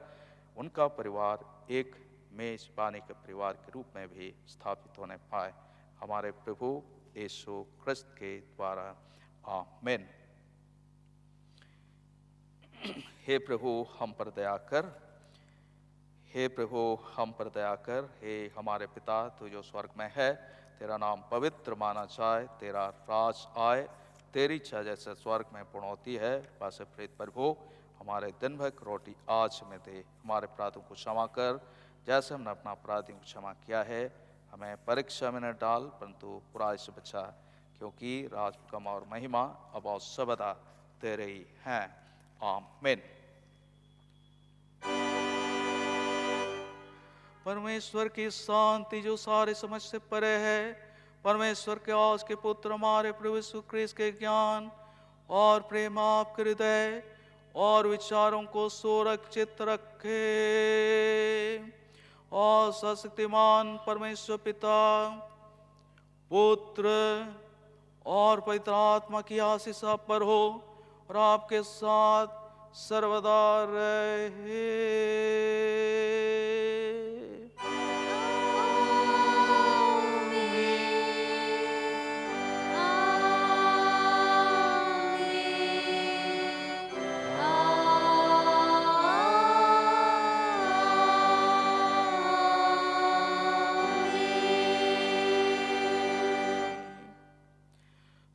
Speaker 1: उनका परिवार एक मेजबानी के परिवार के रूप में भी स्थापित होने पाए, हमारे प्रभु यीशु ख्रिस्त के द्वारा, आमीन। हे प्रभु हम पर दया कर, हे प्रभु हम पर दया कर। हे हमारे पिता तू जो स्वर्ग में है, तेरा नाम पवित्र माना जाए, तेरा राज आए, तेरी इच्छा जैसे स्वर्ग में पूर्ण होती है वैसे प्रेत प्रभु हमारे दिन भर की रोटी आज में दे। हमारे अपराधों को क्षमा कर जैसे हमने अपना अपराधियों को क्षमा किया है। हमें परीक्षा में न डाल परंतु बुराई से बचा, क्योंकि राज, कम और महिमा अब और सबदा तेरे ही हैं, आमीन। परमेश्वर की शांति जो सारे समझ से परे है, परमेश्वर के आस के पुत्र हमारे प्रभु यीशु ख्रीस्त के ज्ञान और प्रेम आपके हृदय और विचारों को सुरक्षित रखे, और सर्वशक्तिमान परमेश्वर पिता, पुत्र और पवित्र आत्मा की आशीष आप पर हो और आपके साथ सर्वदा रहे।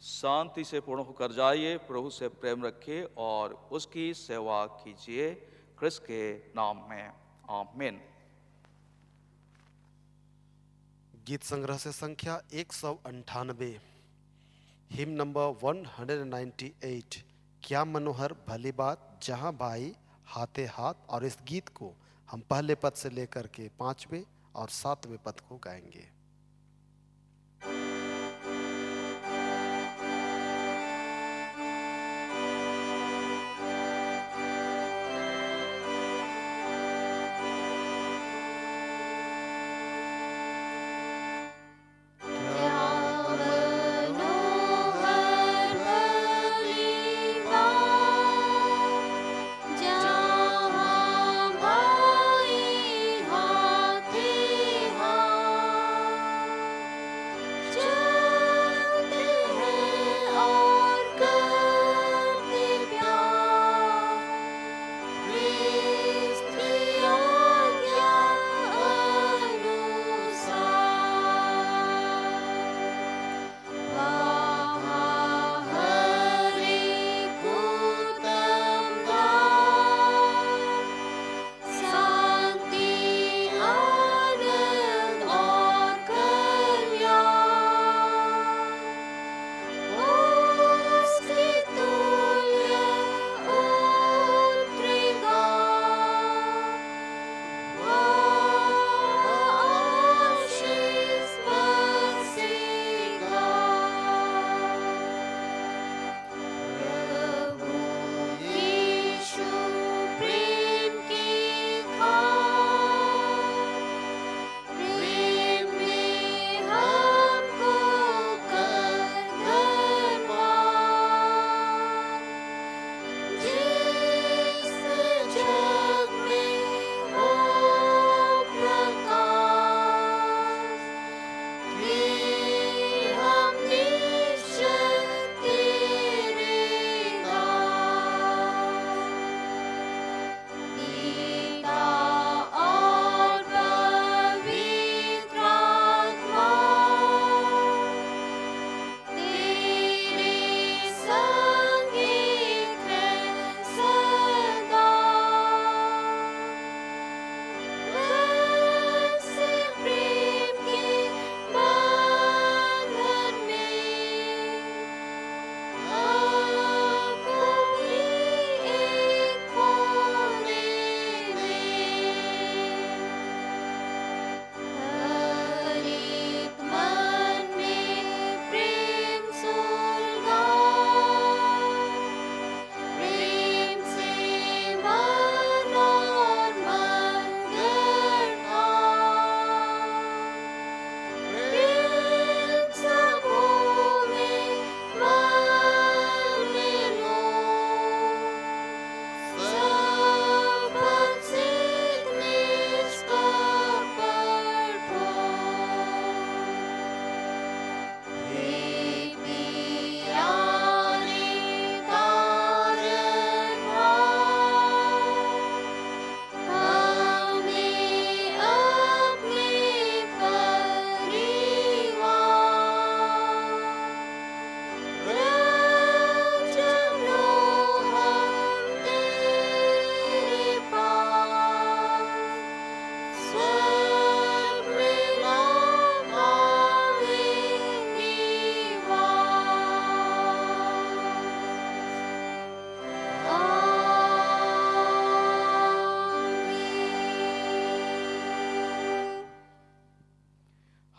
Speaker 1: शांति से पूर्ण होकर जाइए, प्रभु से प्रेम रखिए और उसकी सेवा कीजिए क्रिस्त के नाम में, आमीन।
Speaker 2: गीत संग्रह से संख्या 198, हिम नंबर 198, क्या मनोहर भली बात जहां भाई हाथे हाथ। और इस गीत को हम पहले पद से लेकर के 5वें और 7वें पद को गाएंगे।
Speaker 4: जहाँ भाई हाथे हाथ।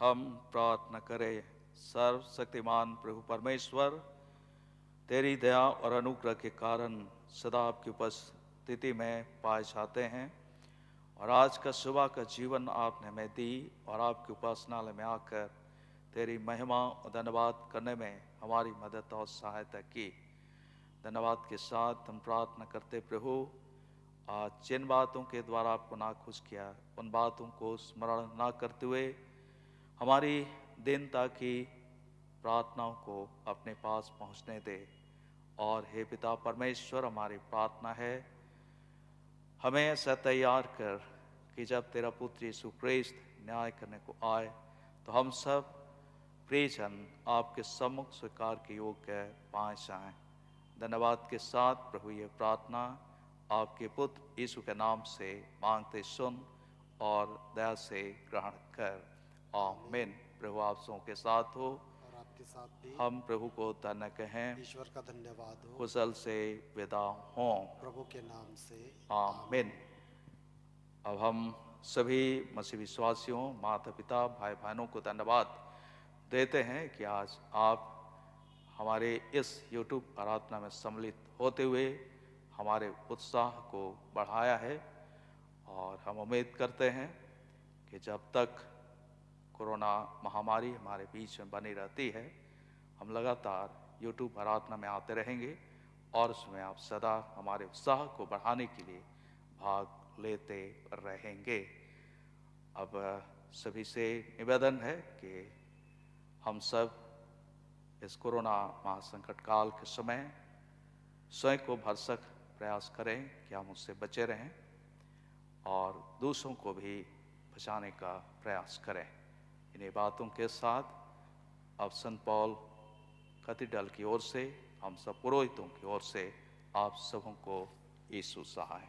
Speaker 1: हम प्रार्थना करें। सर्वशक्तिमान प्रभु परमेश्वर, तेरी दया और अनुग्रह के कारण सदा आपकी उपस्थिति में पाए जाते हैं, और आज का सुबह का जीवन आपने हमें दी और आपकी उपासनालय में आकर तेरी महिमा और धन्यवाद करने में हमारी मदद और सहायता की। धन्यवाद के साथ हम प्रार्थना करते प्रभु, आज जिन बातों के द्वारा आपको नाखुश किया उन बातों को स्मरण ना करते हुए हमारी दीनता की प्रार्थनाओं को अपने पास पहुंचने दे। और हे पिता परमेश्वर, हमारी प्रार्थना है हमें ऐसा तैयार कर कि जब तेरा पुत्र यीशु ख्रीस्त न्याय करने को आए तो हम सब प्रियजन आपके सम्मुख स्वीकार के योग्य पाए जाएं। धन्यवाद के साथ प्रभु ये प्रार्थना आपके पुत्र यीशु के नाम से मांगते सुन और दया से ग्रहण कर। आमीन। प्रभु आप सबों के साथ हो।
Speaker 2: और आपके साथ भी।
Speaker 1: हम प्रभु को धन्य कहें।
Speaker 2: ईश्वर का धन्यवाद हो।
Speaker 1: कुशल से विदा हों।
Speaker 2: प्रभु के नाम से
Speaker 1: आमीन। अब हम सभी मसीह विश्वासियों, माता पिता, भाई बहनों को धन्यवाद देते हैं कि आज आप हमारे इस YouTube आराधना में सम्मिलित होते हुए हमारे उत्साह को बढ़ाया है। और हम उम्मीद करते हैं कि जब तक कोरोना महामारी हमारे बीच में बनी रहती है, हम लगातार YouTube आराधना में आते रहेंगे और उसमें आप सदा हमारे उत्साह को बढ़ाने के लिए भाग लेते रहेंगे। अब सभी से निवेदन है कि हम सब इस कोरोना महासंकट काल के समय स्वयं को भरसक प्रयास करें कि हम उससे बचे रहें और दूसरों को भी बचाने का प्रयास करें। इन्हीं बातों के साथ अब संत पॉल कैथेड्रल की ओर से, हम सब पुरोहितों की ओर से आप सबों को यीशु सहाय।